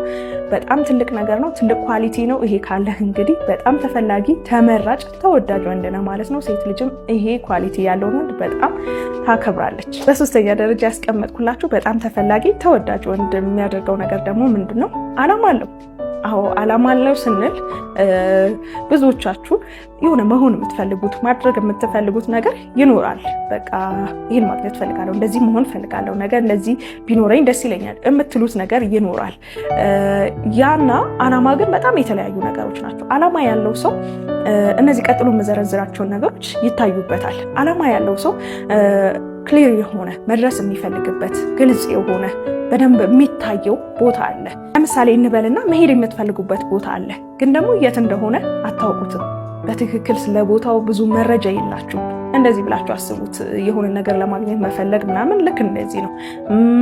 በጣም ትልቅ ነገር ነው። ትልቅ ኳሊቲ ነው። ይሄ ካለህ እንግዲህ በጣም ተፈላጊ፣ ተመራጭ፣ ተወዳጅ ወንድ ነህ ማለት ነው። ሴት ልጅም ይሄ ኳሊቲ ያለውን ወንድ በጣም ታከብራለች። በሶስተኛ ደረጃ ያስቀመጥኩላችሁ በጣም ተፈላጊ፣ ተወዳጅ ወንድ የሚያደርገው ነገር ደግሞ ምንድን ነው? ዓላማ አለው። አዎ ዓላማ አለው ስንል ብዙዎቻችሁ የሆነ መሆን የምትፈልጉት ማድረግ የምትፈልጉት ነገር ይኖራል። በቃ ይህን ማግኘት ፈልጋለሁ፣ እንደዚህ መሆን ፈልጋለሁ፣ ነገር እንደዚህ ቢኖረኝ ደስ ይለኛል የምትሉት ነገር ይኖራል። ያና ዓላማ ግን በጣም የተለያዩ ነገሮች ናቸው። ዓላማ ያለው ሰው እነዚህ ቀጥሎ የምዘረዝራቸውን ነገሮች ይታዩበታል። ዓላማ ያለው ሰው ክሊር የሆነ መድረስ የሚፈልግበት ግልጽ የሆነ በደንብ የሚታየው ቦታ አለ። ለምሳሌ እንበልና መሄድ የምትፈልጉበት ቦታ አለ፣ ግን ደግሞ የት እንደሆነ አታውቁትም። በትክክል ስለ ቦታው ብዙ መረጃ የላችሁም። እንደዚህ ብላችሁ አስቡት። የሆነ ነገር ለማግኘት መፈለግ ምናምን ልክ እንደዚህ ነው።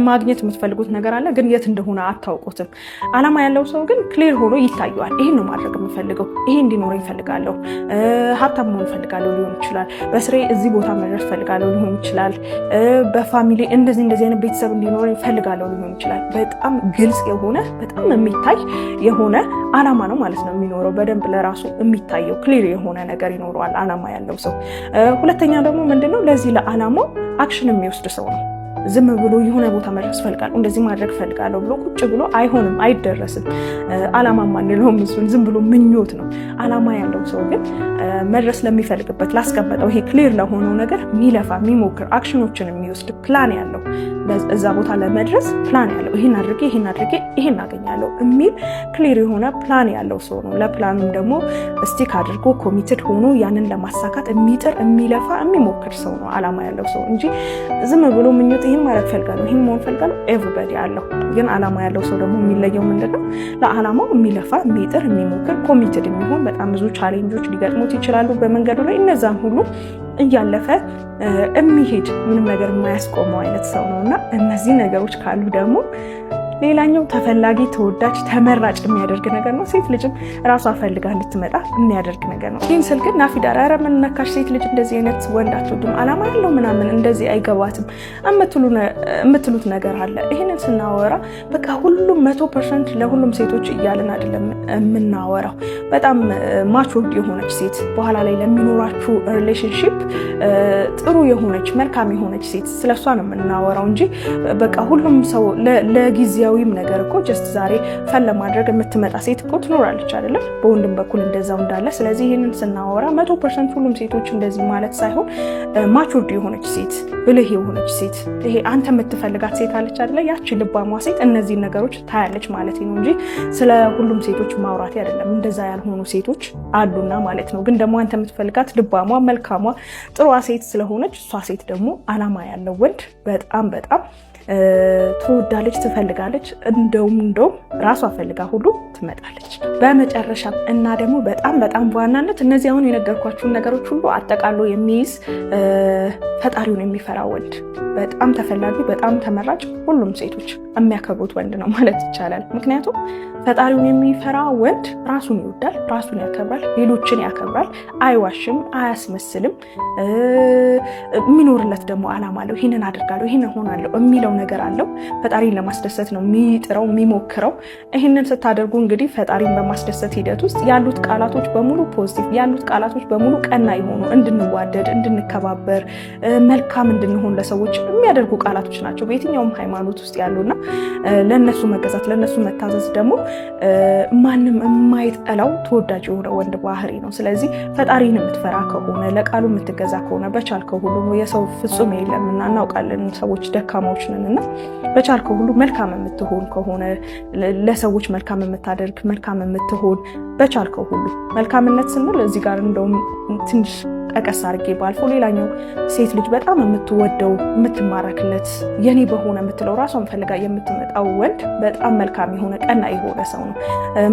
ማግኘት የምትፈልጉት ነገር አለ፣ ግን የት እንደሆነ አታውቁትም። ዓላማ ያለው ሰው ግን ክሊር ሆኖ ይታየዋል። ይሄን ነው ማድረግ የምፈልገው፣ ይሄ እንዲኖረኝ እፈልጋለሁ፣ ሀብታም መሆን እፈልጋለሁ ሊሆን ይችላል። በስሬ እዚህ ቦታ መድረስ እፈልጋለሁ ሊሆን ይችላል። በፋሚሊ እንደዚህ አይነት ቤተሰብ እንዲኖረኝ እፈልጋለሁ ሊሆን ይችላል። በጣም ግልጽ የሆነ በጣም የሚታይ የሆነ ዓላማ ነው ማለት ነው የሚኖረው። በደንብ ለራሱ የሚታየው ክሊር የሆነ ነገር ይኖረዋል ዓላማ ያለው ሰው። ሁለተኛ ደግሞ ምንድነው? ለዚህ ለዓላማው አክሽን የሚወስድ ሰው ነው። ዝም ብሎ የሆነ ቦታ መድረስ ፈልጋለሁ፣ እንደዚህ ማድረግ ፈልጋለሁ ብሎ ቁጭ ብሎ አይሆንም፣ አይደረስም። ዓላማ ማንለውም እሱን ዝም ብሎ ምኞት ነው። ዓላማ ያለው ሰው ግን መድረስ ለሚፈልግበት ላስቀመጠው ይሄ ክሊር ለሆነው ነገር የሚለፋ የሚሞክር፣ አክሽኖችን የሚወስድ ፕላን ያለው፣ እዛ ቦታ ለመድረስ ፕላን ያለው፣ ይሄን አድርጌ ይሄን አገኛለሁ የሚል ክሊር የሆነ ፕላን ያለው ሰው ነው። ለፕላኑም ደግሞ ስቲክ አድርጎ ኮሚትድ ሆኖ ያንን ለማሳካት የሚጥር፣ የሚለፋ፣ የሚሞክር ሰው ነው ዓላማ ያለው ሰው እንጂ ዝም ብሎ ምኞት ይሄን ማድረግ ፈልጋለሁ፣ ይሄን መሆን ፈልጋለሁ ኤቭሪባዲ አለው። ግን ዓላማ ያለው ሰው ደግሞ የሚለየው ምንድነው? ለዓላማው የሚለፋ፣ የሚጥር፣ የሚሞክር፣ ኮሚትድ የሚሆን። በጣም ብዙ ቻሌንጆች ሊገጥሙት ይችላሉ በመንገዱ ላይ። እነዛን ሁሉ እያለፈ የሚሄድ ምንም ነገር የማያስቆመው አይነት ሰው ነውና እነዚህ ነገሮች ካሉ ደግሞ ሌላኛው ተፈላጊ ተወዳጅ ተመራጭ የሚያደርግ ነገር ነው። ሴት ልጅም ራሷ ፈልጋ እንድትመጣ የሚያደርግ ነገር ነው። ይህን ስል ግን ናፊዳር ኧረ ምን ነካሽ ሴት ልጅ እንደዚህ አይነት ወንድ አትወድም አላማ ያለው ምናምን እንደዚህ አይገባትም የምትሉት ነገር አለ። ይህንን ስናወራ በቃ ሁሉም 100% ለሁሉም ሴቶች እያልን አይደለም የምናወራው። በጣም ማቹርድ የሆነች ሴት በኋላ ላይ ለሚኖራችሁ ሪሌሽንሺፕ ጥሩ የሆነች መልካም የሆነች ሴት ስለሷ ነው የምናወራው እንጂ በቃ ሁሉም ሰው ለጊዜያዊም ነገር እኮ ጀስት ዛሬ ፈን ለማድረግ የምትመጣ ሴት እኮ ትኖራለች አይደለም? በወንድም በኩል እንደዛው እንዳለ። ስለዚህ ይህንን ስናወራ 100% ሁሉም ሴቶች እንደዚህ ማለት ሳይሆን ማቹርድ የሆነች ሴት፣ ብልህ የሆነች ሴት፣ ይሄ አንተ የምትፈልጋት ሴት አለች አይደለ? ያቺ ልባሟ ሴት እነዚህን ነገሮች ታያለች ማለት ነው እንጂ ስለ ሁሉም ሴቶች ማውራት አይደለም። እንደዛ ያልሆኑ ሴቶች አሉና ማለት ነው። ግን ደግሞ አንተ የምትፈልጋት ልባሟ፣ መልካሟ፣ ጥሩዋ ሴት ስለሆነች እሷ ሴት ደግሞ አላማ ያለው ወንድ በጣም ትወዳለች፣ ትፈልጋለች። እንደውም ራሷ ፈልጋ ሁሉ ትመጣለች። በመጨረሻ እና ደግሞ በጣም በዋናነት እነዚህ አሁን የነገርኳችሁን ነገሮች ሁሉ አጠቃሎ የሚይዝ ፈጣሪውን የሚፈራ ወንድ በጣም ተፈላጊ፣ በጣም ተመራጭ፣ ሁሉም ሴቶች የሚያከብሩት ወንድ ነው ማለት ይቻላል። ምክንያቱም ፈጣሪውን የሚፈራ ወንድ ራሱን ይወዳል፣ ራሱን ያከብራል፣ ሌሎችን ያከብራል፣ አይዋሽም፣ አያስመስልም። የሚኖርለት ደግሞ አላማ አለው። ይህንን አድርጋለሁ፣ ይህንን ሆናለሁ የሚለው ነገር አለው። ፈጣሪን ለማስደሰት ነው የሚጥረው የሚሞክረው። ይህንን ስታደርጉ እንግዲህ ፈጣሪን በማስደሰት ሂደት ውስጥ ያሉት ቃላቶች በሙሉ ፖዚቲቭ፣ ያሉት ቃላቶች በሙሉ ቀና የሆኑ እንድንዋደድ፣ እንድንከባበር፣ መልካም እንድንሆን ለሰዎች የሚያደርጉ ቃላቶች ናቸው በየትኛውም ሃይማኖት ውስጥ ያሉና ለነሱ መገዛት ለነሱ መታዘዝ ደግሞ ማንም የማይጠላው ተወዳጅ የሆነ ወንድ ባህሪ ነው። ስለዚህ ፈጣሪን የምትፈራ ከሆነ ለቃሉ የምትገዛ ከሆነ በቻልከው ሁሉ የሰው ፍጹም የለምና እናውቃለን፣ ሰዎች ደካማዎች ነንና በቻልከው ሁሉ መልካም የምትሆን ከሆነ ለሰዎች መልካም የምታደርግ መልካም የምትሆን በቻልከው ሁሉ መልካምነት ስንል እዚህ ጋር እንደውም ትንሽ ጠቀስ አድርጌ ባልፎ ሌላኛው ሴት ልጅ በጣም የምትወደው የምትማረክለት የኔ በሆነ የምትለው ራሷን ፈልጋ የምትመጣው ወንድ በጣም መልካም የሆነ ቀና የሆነ ሰው ነው።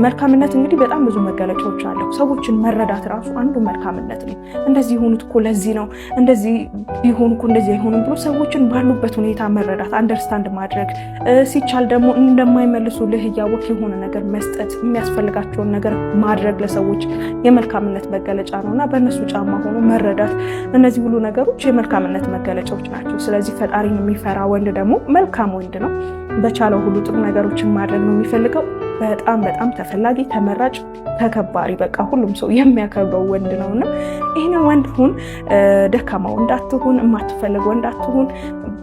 መልካምነት እንግዲህ በጣም ብዙ መገለጫዎች አለው። ሰዎችን መረዳት ራሱ አንዱ መልካምነት ነው። እንደዚህ የሆኑት እኮ ለዚህ ነው፣ እንደዚህ ቢሆኑ እኮ እንደዚህ አይሆኑም ብሎ ሰዎችን ባሉበት ሁኔታ መረዳት፣ አንደርስታንድ ማድረግ፣ ሲቻል ደግሞ እንደማይመልሱልህ እያወቅ የሆነ ነገር መስጠት፣ የሚያስፈልጋቸውን ነገር ማድረግ ለሰዎች የመልካምነት መገለጫ ነውና በእነሱ ጫማ ሆኖ መረዳት፣ እነዚህ ሁሉ ነገሮች የመልካምነት መገለጫዎች ናቸው። ስለዚህ ፈጣሪን የሚፈራ ወንድ ደግሞ መልካም ወንድ ነው። በቻለው ሁሉ ጥሩ ነገሮችን ማድረግ ነው የሚፈልገው። በጣም ተፈላጊ፣ ተመራጭ፣ ተከባሪ፣ በቃ ሁሉም ሰው የሚያከብረው ወንድ ነውና ይህንን ወንድ ሁን። ደካማ ወንድ አትሁን፣ የማትፈልግ ወንድ አትሁን።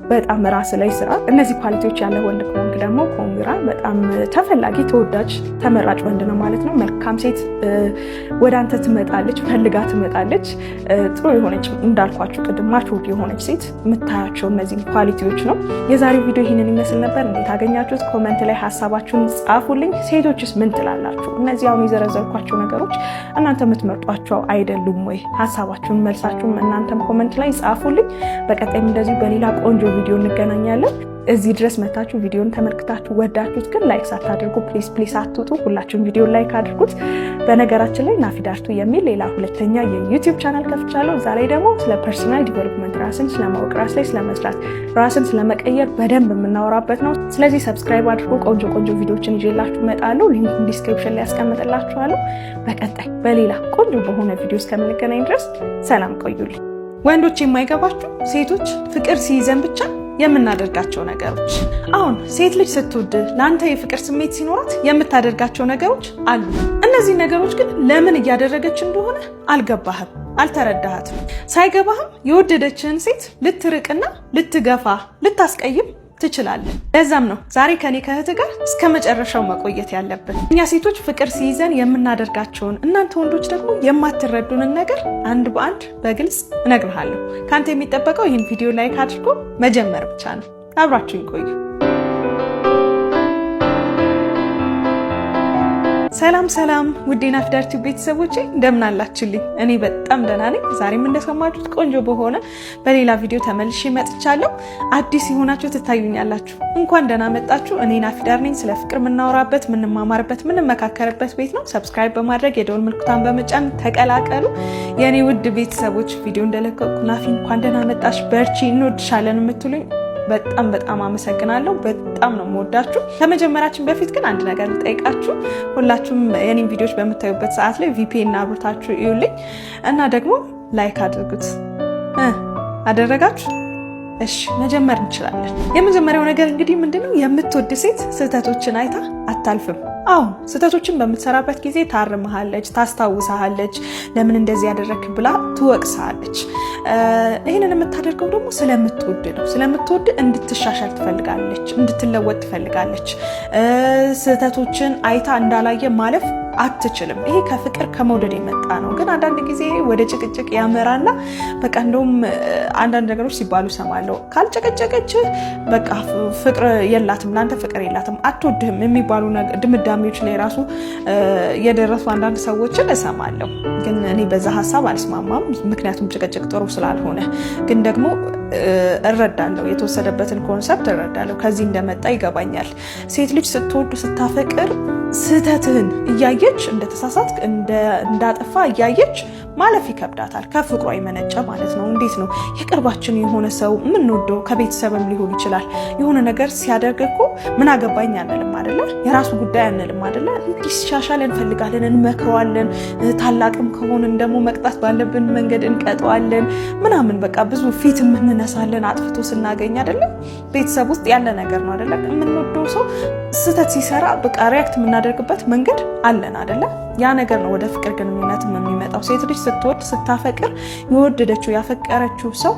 በጣም ራስ ላይ ስራ። እነዚህ ኳሊቲዎች ያለ ወንድ ከሆንክ ደግሞ ኮንግራ፣ በጣም ተፈላጊ፣ ተወዳጅ፣ ተመራጭ ወንድ ነው ማለት ነው። መልካም ሴት ወደ አንተ ትመጣለች፣ ፈልጋ ትመጣለች። ጥሩ የሆነች እንዳልኳችሁ ቅድም ማቹርድ የሆነች ሴት የምታያቸው እነዚህ ኳሊቲዎች ነው። የዛሬው ቪዲዮ ይህንን ይመስል ነበር። እንዴት አገኛችሁት? ኮመንት ላይ ሀሳባችሁን ጻፉልኝ። ሴቶችስ ምን ትላላችሁ? እነዚህ አሁን የዘረዘርኳቸው ነገሮች እናንተ የምትመርጧቸው አይደሉም ወይ? ሀሳባችሁን መልሳችሁን እናንተም ኮመንት ላይ ጻፉልኝ። በቀጣይም እንደዚሁ በሌላ ቆንጆ ቪዲዮ እንገናኛለን። እዚህ ድረስ መታችሁ ቪዲዮን ተመልክታችሁ ወዳችሁት ግን ላይክ ሳታደርጉ ፕሊስ አትውጡ። ሁላችሁም ቪዲዮን ላይክ አድርጉት። በነገራችን ላይ ናፊዳርቱ የሚል ሌላ ሁለተኛ የዩቲዩብ ቻናል ከፍቻለሁ። እዛ ላይ ደግሞ ስለ ፐርሰናል ዲቨሎፕመንት፣ ራስን ስለማወቅ፣ ራስ ላይ ስለመስራት፣ ራስን ስለመቀየር በደንብ የምናወራበት ነው። ስለዚህ ሰብስክራይብ አድርጉ። ቆንጆ ቪዲዮችን ይዤላችሁ እመጣለሁ። ሊንኩን ዲስክሪፕሽን ላይ ያስቀምጥላችኋለሁ። በቀጣይ በሌላ ቆንጆ በሆነ ቪዲዮ እስከምንገናኝ ድረስ ሰላም ቆዩልኝ። ወንዶች የማይገባችሁ ሴቶች ፍቅር ሲይዘን ብቻ የምናደርጋቸው ነገሮች። አሁን ሴት ልጅ ስትወድ ለአንተ የፍቅር ስሜት ሲኖራት የምታደርጋቸው ነገሮች አሉ። እነዚህ ነገሮች ግን ለምን እያደረገች እንደሆነ አልገባህም፣ አልተረዳሃትም። ሳይገባህም የወደደችህን ሴት ልትርቅና ልትገፋ፣ ልታስቀይም ትችላለህ። ለዛም ነው ዛሬ ከኔ ከእህት ጋር እስከ መጨረሻው መቆየት ያለብን። እኛ ሴቶች ፍቅር ሲይዘን የምናደርጋቸውን፣ እናንተ ወንዶች ደግሞ የማትረዱንን ነገር አንድ በአንድ በግልጽ እነግርሃለሁ። ከአንተ የሚጠበቀው ይህን ቪዲዮ ላይክ አድርጎ መጀመር ብቻ ነው። አብራችሁን ቆዩ። ሰላም ውድ የናፊዳር ቲዩብ ቤተሰቦቼ እንደምን አላችሁልኝ? እኔ በጣም ደህና ነኝ። ዛሬም እንደሰማችሁት ቆንጆ በሆነ በሌላ ቪዲዮ ተመልሼ መጥቻለሁ። አዲስ የሆናችሁ ትታዩኛላችሁ፣ እንኳን ደህና መጣችሁ። እኔ ናፊዳር ነኝ። ስለ ፍቅር የምናወራበት፣ የምንማማርበት፣ የምንመካከርበት ቤት ነው። ሰብስክራይብ በማድረግ የደወል ምልክቱን በመጫን ተቀላቀሉ። የኔ ውድ ቤተሰቦች ቪዲዮ እንደለቀቁ ናፊ እንኳን ደህና መጣሽ፣ በርቺ፣ እንወድሻለን የምትሉኝ በጣም በጣም አመሰግናለሁ። በጣም ነው የምወዳችሁ። ከመጀመራችን በፊት ግን አንድ ነገር ልጠይቃችሁ። ሁላችሁም የኔን ቪዲዮዎች በምታዩበት ሰዓት ላይ VPN አብርታችሁ እዩልኝ እና ደግሞ ላይክ አድርጉት። አደረጋችሁ? እሺ መጀመር እንችላለን። የመጀመሪያው ነገር እንግዲህ ምንድነው? የምትወድ ሴት ስህተቶችን አይታ አታልፍም። አሁን ስህተቶችን በምትሰራበት ጊዜ ታርምሃለች፣ ታስታውሳለች፣ ለምን እንደዚህ ያደረክ ብላ ትወቅሳለች። ይህንን የምታደርገው ደግሞ ስለምትወድ ነው። ስለምትወድ እንድትሻሻል ትፈልጋለች፣ እንድትለወጥ ትፈልጋለች። ስህተቶችን አይታ እንዳላየ ማለፍ አትችልም። ይሄ ከፍቅር ከመውደድ የመጣ ነው። ግን አንዳንድ ጊዜ ወደ ጭቅጭቅ ያመራና በቃ እንደውም አንዳንድ ነገሮች ሲባሉ ሰማለሁ። ካልጨቀጨቀች በቃ ፍቅር የላትም፣ ለአንተ ፍቅር የላትም፣ አትወድህም የሚባሉ ድምዳሜዎች ላይ ራሱ የደረሱ አንዳንድ ሰዎችን እሰማለሁ። ግን እኔ በዛ ሀሳብ አልስማማም። ምክንያቱም ጭቅጭቅ ጥሩ ስላልሆነ። ግን ደግሞ እረዳለሁ፣ የተወሰደበትን ኮንሰፕት እረዳለሁ። ከዚህ እንደመጣ ይገባኛል። ሴት ልጅ ስትወድ ስታፈቅር ስህተትህን እያየች እንደተሳሳት እንዳጠፋ እያየች ማለፍ ይከብዳታል። ከፍቅሯ የመነጨ ማለት ነው። እንዴት ነው? የቅርባችን የሆነ ሰው የምንወደው ከቤተሰብም ሊሆን ይችላል። የሆነ ነገር ሲያደርግ እኮ ምን አገባኝ አንልም አይደለ? የራሱ ጉዳይ አንልም አይደለ? እንዲሻሻል እንፈልጋለን፣ እንመክረዋለን። ታላቅም ከሆንን ደግሞ መቅጣት ባለብን መንገድ እንቀጠዋለን ምናምን። በቃ ብዙ ፊት የምንነሳለን አጥፍቶ ስናገኝ አይደለ? ቤተሰብ ውስጥ ያለ ነገር ነው አይደለ? የምንወደው ሰው ስህተት ሲሰራ በቃ ሪያክት የምናደርግበት መንገድ አለን አይደለ? ያ ነገር ነው ወደ ፍቅር ግንኙነት የሚመጣው። ሴት ልጅ ስትወድ ስታፈቅር የወደደችው ያፈቀረችው ሰው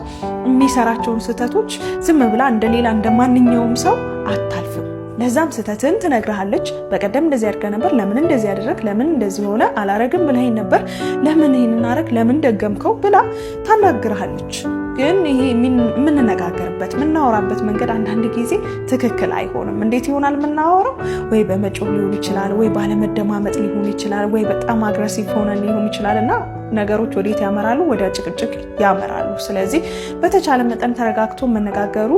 የሚሰራቸውን ስህተቶች ዝም ብላ እንደሌላ እንደማንኛውም ሰው አታልፍም። ለዛም ስህተትን ትነግርሃለች። በቀደም እንደዚህ አድርገህ ነበር፣ ለምን እንደዚህ ያደረግ፣ ለምን እንደዚህ ሆነ፣ አላረግም ብለኸኝ ነበር፣ ለምን ይሄንን አረግ፣ ለምን ደገምከው ብላ ታናግርሃለች። ግን ይሄ የምንነጋገርበት የምናወራበት መንገድ አንዳንድ ጊዜ ትክክል አይሆንም። እንዴት ይሆናል የምናወራው? ወይ በመጮህ ሊሆን ይችላል፣ ወይ ባለመደማመጥ ሊሆን ይችላል፣ ወይ በጣም አግሬሲቭ ሆነን ሊሆን ይችላል እና ነገሮች ወዴት ያመራሉ? ወደ ጭቅጭቅ ያመራሉ። ስለዚህ በተቻለ መጠን ተረጋግቶ መነጋገሩ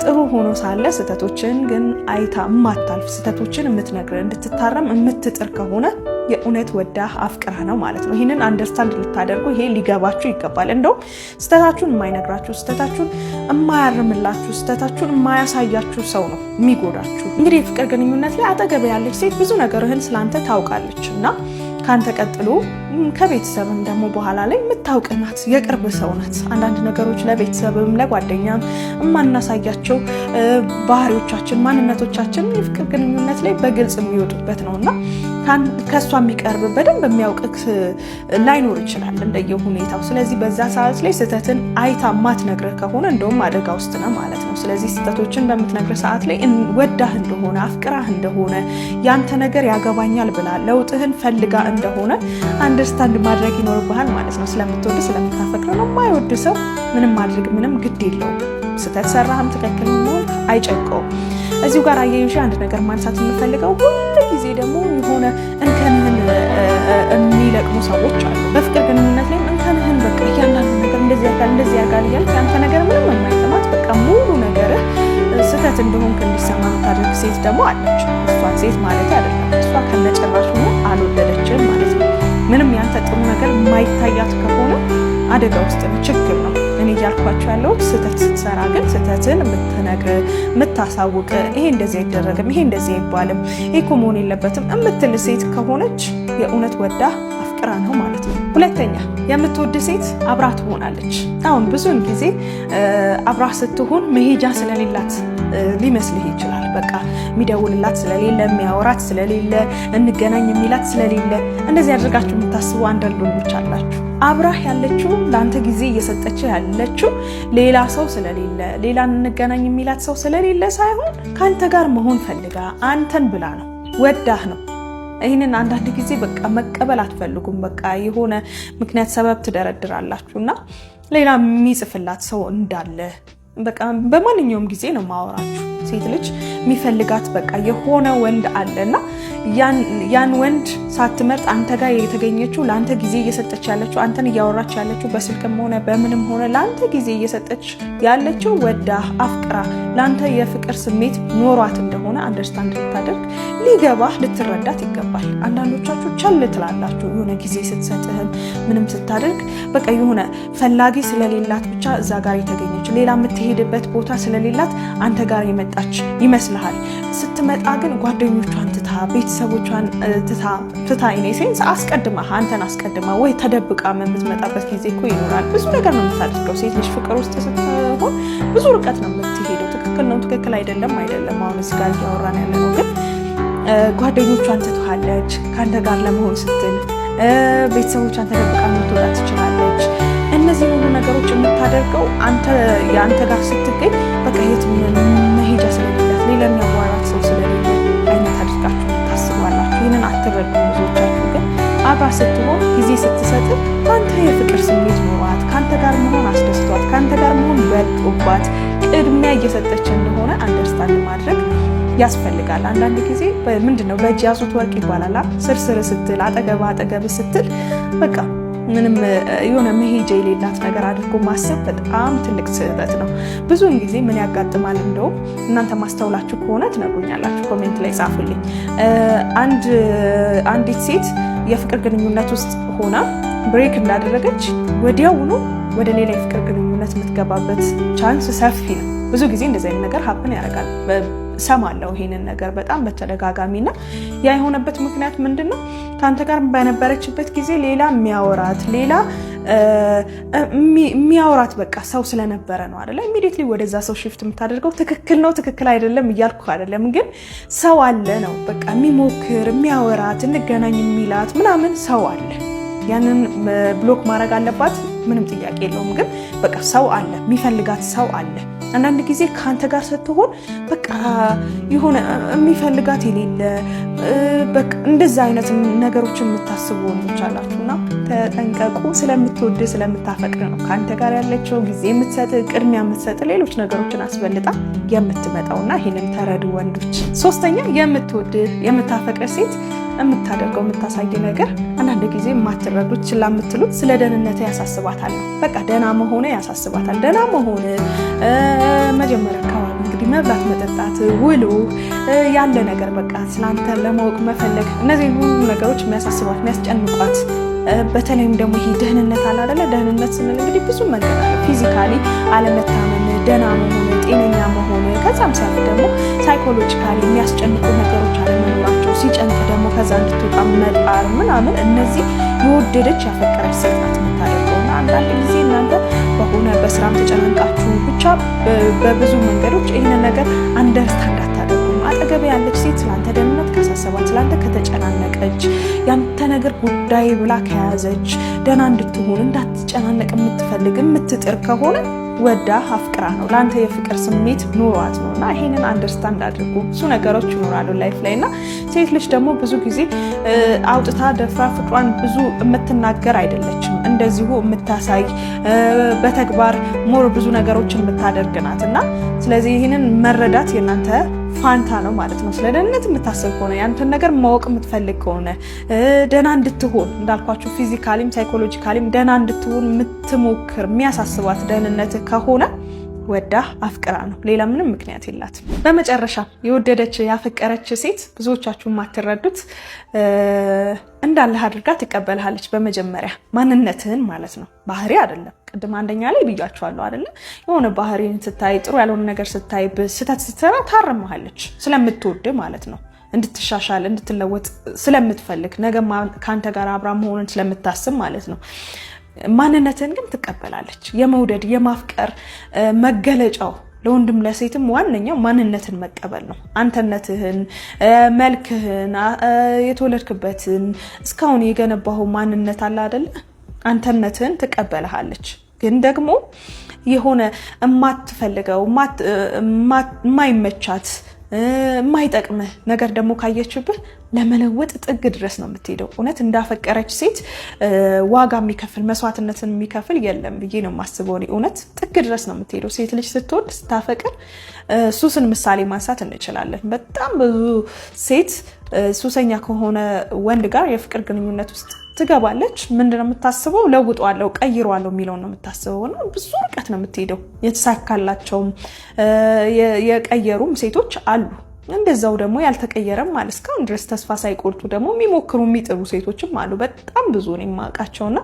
ጥሩ ሆኖ ሳለ ስህተቶችን ግን አይታ የማታልፍ ስህተቶችን የምትነግር እንድትታረም የምትጥር ከሆነ የእውነት ወዳ አፍቅራ ነው ማለት ነው። ይህንን አንደርስታንድ ልታደርጉ ይሄ ሊገባችሁ ይገባል። እንደውም ስህተታችሁን የማይነግራችሁ፣ ስህተታችሁን የማያርምላችሁ፣ ስህተታችሁን የማያሳያችሁ ሰው ነው የሚጎዳችሁ። እንግዲህ የፍቅር ግንኙነት ላይ አጠገብ ያለች ሴት ብዙ ነገርህን ስላንተ ታውቃለች እና ካንተ ቀጥሎ ከቤተሰብም ደግሞ በኋላ ላይ የምታውቅ ናት፣ የቅርብ ሰው ናት። አንዳንድ ነገሮች ለቤተሰብም ለጓደኛም የማናሳያቸው ባህሪዎቻችን፣ ማንነቶቻችን የፍቅር ግንኙነት ላይ በግልጽ የሚወጡበት ነው እና ከእሷ የሚቀርብ በደንብ የሚያውቅክ ላይኖር ይችላል እንደየ ሁኔታው። ስለዚህ በዛ ሰዓት ላይ ስህተትን አይታ ማትነግርህ ከሆነ እንደውም አደጋ ውስጥ ነው ማለት ነው። ስለዚህ ስህተቶችን በምትነግርህ ሰዓት ላይ ወዳህ እንደሆነ አፍቅራህ እንደሆነ ያንተ ነገር ያገባኛል ብላ ለውጥህን ፈልጋ እንደሆነ አንደርስታንድ ማድረግ ይኖርብሃል ማለት ነው። ስለምትወድ ስለምታፈቅር ነው። የማይወድ ሰው ምንም ማድረግ ምንም ግድ የለውም። ስህተት ሰራህም ትክክል መሆን አይጨንቀውም። እዚሁ ጋር አያይዤ አንድ ነገር ማንሳት የምፈልገው ሁሉ ጊዜ ደግሞ የሆነ እንከንህን የሚለቅሙ ሰዎች አሉ። በፍቅር ግንኙነት ላይ እንከንህን በቃ እያንዳንዱ ነገር እንደዚህ ያርጋል እያልክ ያንተ ነገር ምንም የማይሰማት በቃ ሙሉ ነገር ስህተት እንደሆንክ እንዲሰማ የምታደርግ ሴት ደግሞ አለች። እሷን ሴት ማለት አይደለም፣ እሷ ከነጭራሹ አልወደደችም ማለት ነው። ምንም ያንተ ጥሩ ነገር የማይታያት ከሆነ አደጋ ውስጥ ነው፣ ችግር ነው። እኔ እያልኳቸው ያለው ስህተት ስትሰራ ግን ስህተትን የምትነግር የምታሳውቅ፣ ይሄ እንደዚህ አይደረግም፣ ይሄ እንደዚህ አይባልም፣ ይሄ እኮ መሆን የለበትም የምትል ሴት ከሆነች የእውነት ወዳ አፍቅራ ነው ማለት ነው። ሁለተኛ የምትወድ ሴት አብራ ትሆናለች። አሁን ብዙውን ጊዜ አብራ ስትሆን መሄጃ ስለሌላት ሊመስልህ ይችላል። በቃ የሚደውልላት ስለሌለ፣ የሚያወራት ስለሌለ፣ እንገናኝ የሚላት ስለሌለ እንደዚህ አድርጋችሁ የምታስቡ አንዳንድ ወንዶች አላችሁ። አብራህ ያለችው ለአንተ ጊዜ እየሰጠች ያለችው ሌላ ሰው ስለሌለ፣ ሌላ እንገናኝ የሚላት ሰው ስለሌለ ሳይሆን ከአንተ ጋር መሆን ፈልጋ አንተን ብላ ነው፣ ወዳህ ነው። ይህንን አንዳንድ ጊዜ በቃ መቀበል አትፈልጉም። በቃ የሆነ ምክንያት ሰበብ ትደረድራላችሁ እና ሌላ የሚጽፍላት ሰው እንዳለ በቃ በማንኛውም ጊዜ ነው ማወራችሁ። ሴት ልጅ የሚፈልጋት በቃ የሆነ ወንድ አለና ያን ወንድ ሳትመርጥ አንተ ጋር የተገኘችው ለአንተ ጊዜ እየሰጠች ያለችው አንተን እያወራች ያለችው በስልክም ሆነ በምንም ሆነ ለአንተ ጊዜ እየሰጠች ያለችው ወዳ አፍቅራ ለአንተ የፍቅር ስሜት ኖሯት እንደሆነ አንደርስታንድ ልታደርግ ሊገባህ ልትረዳት ይገባል። አንዳንዶቻችሁ ቸል ትላላችሁ። የሆነ ጊዜ ስትሰጥህም ምንም ስታደርግ በቃ የሆነ ፈላጊ ስለሌላት ብቻ እዛ ጋር የተገኘች ሌላ የምትሄድበት ቦታ ስለሌላት አንተ ጋር የመጣች ይመስልሃል። ስትመጣ ግን ጓደኞቿን ትታ ቤተሰቦቿን ትታ ኢኔሴንስ አስቀድማ አንተን አስቀድማ ወይ ተደብቃ የምትመጣበት ጊዜ እኮ ይኖራል። ብዙ ነገር ነው የምታደርገው። ሴት ልጅ ፍቅር ውስጥ ስትሆን ብዙ ርቀት ነው የምትሄደው። ትክክል ነው ትክክል አይደለም አሁን እዚህ ጋር እያወራን ያለ ነው። ግን ጓደኞቿን ትተዋለች ከአንተ ጋር ለመሆን ስትል፣ ቤተሰቦቿን ተደብቃ ልትወጣ ትችላለች። እነዚህ ሁሉ ነገሮች የምታደርገው የአንተ ጋር ስትገኝ በቃ የት መሄጃ ስለሌላት ሌላ የሚያዋራት ሰው ስለሌለ አይነት አድርጋችሁ ታስባላችሁ። ይህንን አትረዱ ብዙዎቻችሁ። ግን አብራ ስትሆን ጊዜ ስትሰጥ ከአንተ የፍቅር ስሜት ኖሯት ከአንተ ጋር መሆን አስደስቷት ከአንተ ጋር መሆን በልጦባት ቅድሚያ እየሰጠች እንደሆነ አንደርስታንድ ማድረግ ያስፈልጋል። አንዳንድ ጊዜ ምንድነው በእጅ ያዙት ወርቅ ይባላል። ስርስር ስትል አጠገብ ስትል በቃ ምንም የሆነ መሄጃ የሌላት ነገር አድርጎ ማሰብ በጣም ትልቅ ስህተት ነው። ብዙውን ጊዜ ምን ያጋጥማል እንደውም እናንተ ማስተውላችሁ ከሆነ ትነግሩኛላችሁ፣ ኮሜንት ላይ ጻፉልኝ። አንዲት ሴት የፍቅር ግንኙነት ውስጥ ሆና ብሬክ እንዳደረገች ወዲያውኑ ወደ ሌላ የፍቅር ግንኙነት የምትገባበት ቻንስ ሰፊ ነው። ብዙ ጊዜ እንደዚህ አይነት ነገር ሀፕን ያደርጋል። ሰማለው ይሄንን ነገር በጣም በተደጋጋሚና ያ የሆነበት ምክንያት ምንድነው? ካንተ ጋር በነበረችበት ጊዜ ሌላ የሚያወራት በቃ ሰው ስለነበረ ነው አይደለ? ኢሚዲየትሊ ወደዛ ሰው ሽፍት የምታደርገው ትክክል ነው ትክክል አይደለም እያልኩ አይደለም፣ ግን ሰው አለ ነው በቃ የሚሞክር የሚያወራት እንገናኝ የሚላት ምናምን ሰው አለ። ያንን ብሎክ ማድረግ አለባት፣ ምንም ጥያቄ የለውም። ግን በቃ ሰው አለ፣ የሚፈልጋት ሰው አለ። አንዳንድ ጊዜ ከአንተ ጋር ስትሆን በቃ የሆነ የሚፈልጋት የሌለ በቃ እንደዛ አይነት ነገሮችን የምታስቡ ወንዶች አላችሁና ተጠንቀቁ። ስለምትወድ ስለምታፈቅር ነው ከአንተ ጋር ያለችው ጊዜ የምትሰጥ ቅድሚያ የምትሰጥ ሌሎች ነገሮችን አስበልጣ የምትመጣውና ይሄንን ተረዱ ወንዶች። ሶስተኛ የምትወድ የምታፈቅር ሴት የምታደርገው የምታሳይ ነገር አንዳንድ ጊዜ የማትረዱት ችላ የምትሉት ስለ ደህንነት ያሳስባታል። በቃ ደህና መሆነ ያሳስባታል። ደህና መሆነ መጀመሪያ አካባቢ እንግዲህ መብላት፣ መጠጣት፣ ውሎ ያለ ነገር በቃ ስላንተ ለማወቅ መፈለግ፣ እነዚህ ሁሉ ነገሮች የሚያሳስባት የሚያስጨንቋት፣ በተለይም ደግሞ ይሄ ደህንነት አለ አይደለ? ደህንነት ስንል እንግዲህ ብዙ መንገድ አለ። ፊዚካሊ አለመታመን፣ ደህና መሆን፣ ጤነኛ መሆን፣ ከዛም ሲያልፍ ደግሞ ሳይኮሎጂካሊ የሚያስጨንቁ ነገሮች አለመኖራቸው፣ ሲጨንቅ ደግሞ ከዛ እንድትወጣ መጣር ምናምን፣ እነዚህ የወደደች ያፈቀረች ሴት ናት የምታደርገውና አንዳንድ ጊዜ እናንተ በሆነ በስራም ተጨናንቃችሁ ብቻ በብዙ መንገዶች ይህንን ነገር አንደርስታንድ አታደርጉም። አጠገብ ያለች ሴት ስላንተ ደህንነት ካሳሰባት፣ ስላንተ ከተጨናነቀች፣ ያንተ ነገር ጉዳይ ብላ ከያዘች፣ ደህና እንድትሆን እንዳትጨናነቅ የምትፈልግ የምትጥር ከሆነ ወዳ አፍቅራ ነው፣ ለአንተ የፍቅር ስሜት ኖሯት ነው። እና ይሄንን አንደርስታንድ አድርጉ። ብዙ ነገሮች ይኖራሉ ላይፍ ላይ እና ሴት ልጅ ደግሞ ብዙ ጊዜ አውጥታ ደፍራ ፍቅሯን ብዙ የምትናገር አይደለችም። እንደዚሁ የምታሳይ በተግባር ሞር ብዙ ነገሮችን የምታደርግ ናት። እና ስለዚህ ይህንን መረዳት የእናንተ ፋንታ ነው ማለት ነው። ስለ ደህንነት የምታስብ ከሆነ ያንተን ነገር ማወቅ የምትፈልግ ከሆነ ደህና እንድትሆን እንዳልኳችሁ ፊዚካሊም ሳይኮሎጂካሊም ደህና እንድትሆን የምትሞክር የሚያሳስባት ደህንነት ከሆነ ወዳ አፍቅራ ነው። ሌላ ምንም ምክንያት የላትም። በመጨረሻ የወደደች ያፈቀረች ሴት ብዙዎቻችሁ የማትረዱት እንዳለህ አድርጋ ትቀበልሃለች። በመጀመሪያ ማንነትህን ማለት ነው፣ ባህሪ አይደለም። ቅድም አንደኛ ላይ ብያችኋለሁ አይደለ? የሆነ ባህሪን ስታይ ጥሩ ያልሆነ ነገር ስታይ ስህተት ስትሰራ ታርመሃለች፣ ስለምትወድ ማለት ነው። እንድትሻሻል እንድትለወጥ ስለምትፈልግ ነገ ከአንተ ጋር አብራ መሆንን ስለምታስብ ማለት ነው። ማንነትን ግን ትቀበላለች። የመውደድ የማፍቀር መገለጫው ለወንድም ለሴትም ዋነኛው ማንነትን መቀበል ነው። አንተነትህን፣ መልክህን፣ የተወለድክበትን እስካሁን የገነባው ማንነት አለ አይደለ? አንተነትህን ትቀበልሃለች። ግን ደግሞ የሆነ የማትፈልገው የማይመቻት የማይጠቅም ነገር ደግሞ ካየችብህ ለመለወጥ ጥግ ድረስ ነው የምትሄደው። እውነት እንዳፈቀረች ሴት ዋጋ የሚከፍል መስዋዕትነትን የሚከፍል የለም ብዬ ነው የማስበው። እውነት ጥግ ድረስ ነው የምትሄደው። ሴት ልጅ ስትወድ ስታፈቅር ሱስን ምሳሌ ማንሳት እንችላለን። በጣም ብዙ ሴት ሱሰኛ ከሆነ ወንድ ጋር የፍቅር ግንኙነት ውስጥ ትገባለች። ምንድነው የምታስበው? ለውጧለሁ፣ ቀይሯለሁ የሚለውን ነው የምታስበው። እና ብዙ ርቀት ነው የምትሄደው። የተሳካላቸውም የቀየሩም ሴቶች አሉ። እንደዛው ደግሞ ያልተቀየረም ማለት እስካሁን ድረስ ተስፋ ሳይቆርጡ ደግሞ የሚሞክሩ የሚጥሩ ሴቶችም አሉ። በጣም ብዙ ነው የማውቃቸውና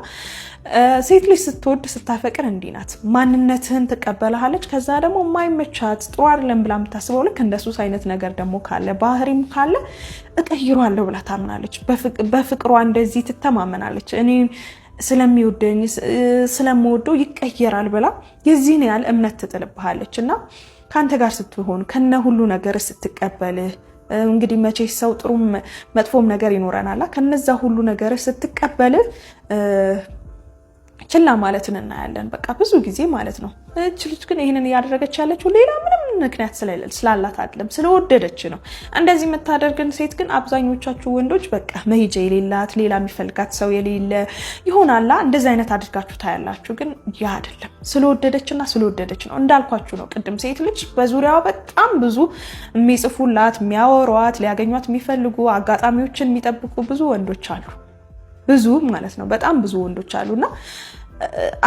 ሴት ልጅ ስትወድ ስታፈቅር እንዲህ ናት። ማንነትህን ትቀበልሃለች። ከዛ ደግሞ የማይመቻት ጥሩ አይደለም ብላ የምታስበው ልክ እንደ ሱስ አይነት ነገር ደግሞ ካለ ባህሪም ካለ እቀይሯለሁ ብላ ታምናለች። በፍቅሯ እንደዚህ ትተማመናለች። እኔ ስለሚወደኝ ስለምወደው ይቀየራል ብላ የዚህን ያህል እምነት ትጥልብሃለች። እና ካንተ ጋር ስትሆን ከነ ሁሉ ነገር ስትቀበልህ እንግዲህ መቼ ሰው ጥሩም መጥፎም ነገር ይኖረናል። ከነዛ ሁሉ ነገር ስትቀበልህ ችላ ማለትን እናያለን። በቃ ብዙ ጊዜ ማለት ነው። እቺ ልጅ ግን ይሄንን ያደረገች ያለችው ሌላ ምንም ምክንያት ስላላት አይደለም፣ ስለወደደች ነው። እንደዚህ የምታደርግን ሴት ግን አብዛኞቻችሁ ወንዶች በቃ መሄጃ የሌላት ሌላ የሚፈልጋት ሰው የሌለ ይሆናላ እንደዚህ አይነት አድርጋችሁ ታያላችሁ። ግን ያ አይደለም፣ ስለወደደች ነው። እንዳልኳችሁ ነው ቅድም ሴት ልጅ በዙሪያዋ በጣም ብዙ የሚጽፉላት፣ የሚያወሯት፣ ሊያገኟት የሚፈልጉ አጋጣሚዎችን የሚጠብቁ ብዙ ወንዶች አሉ። ብዙ ማለት ነው፣ በጣም ብዙ ወንዶች አሉና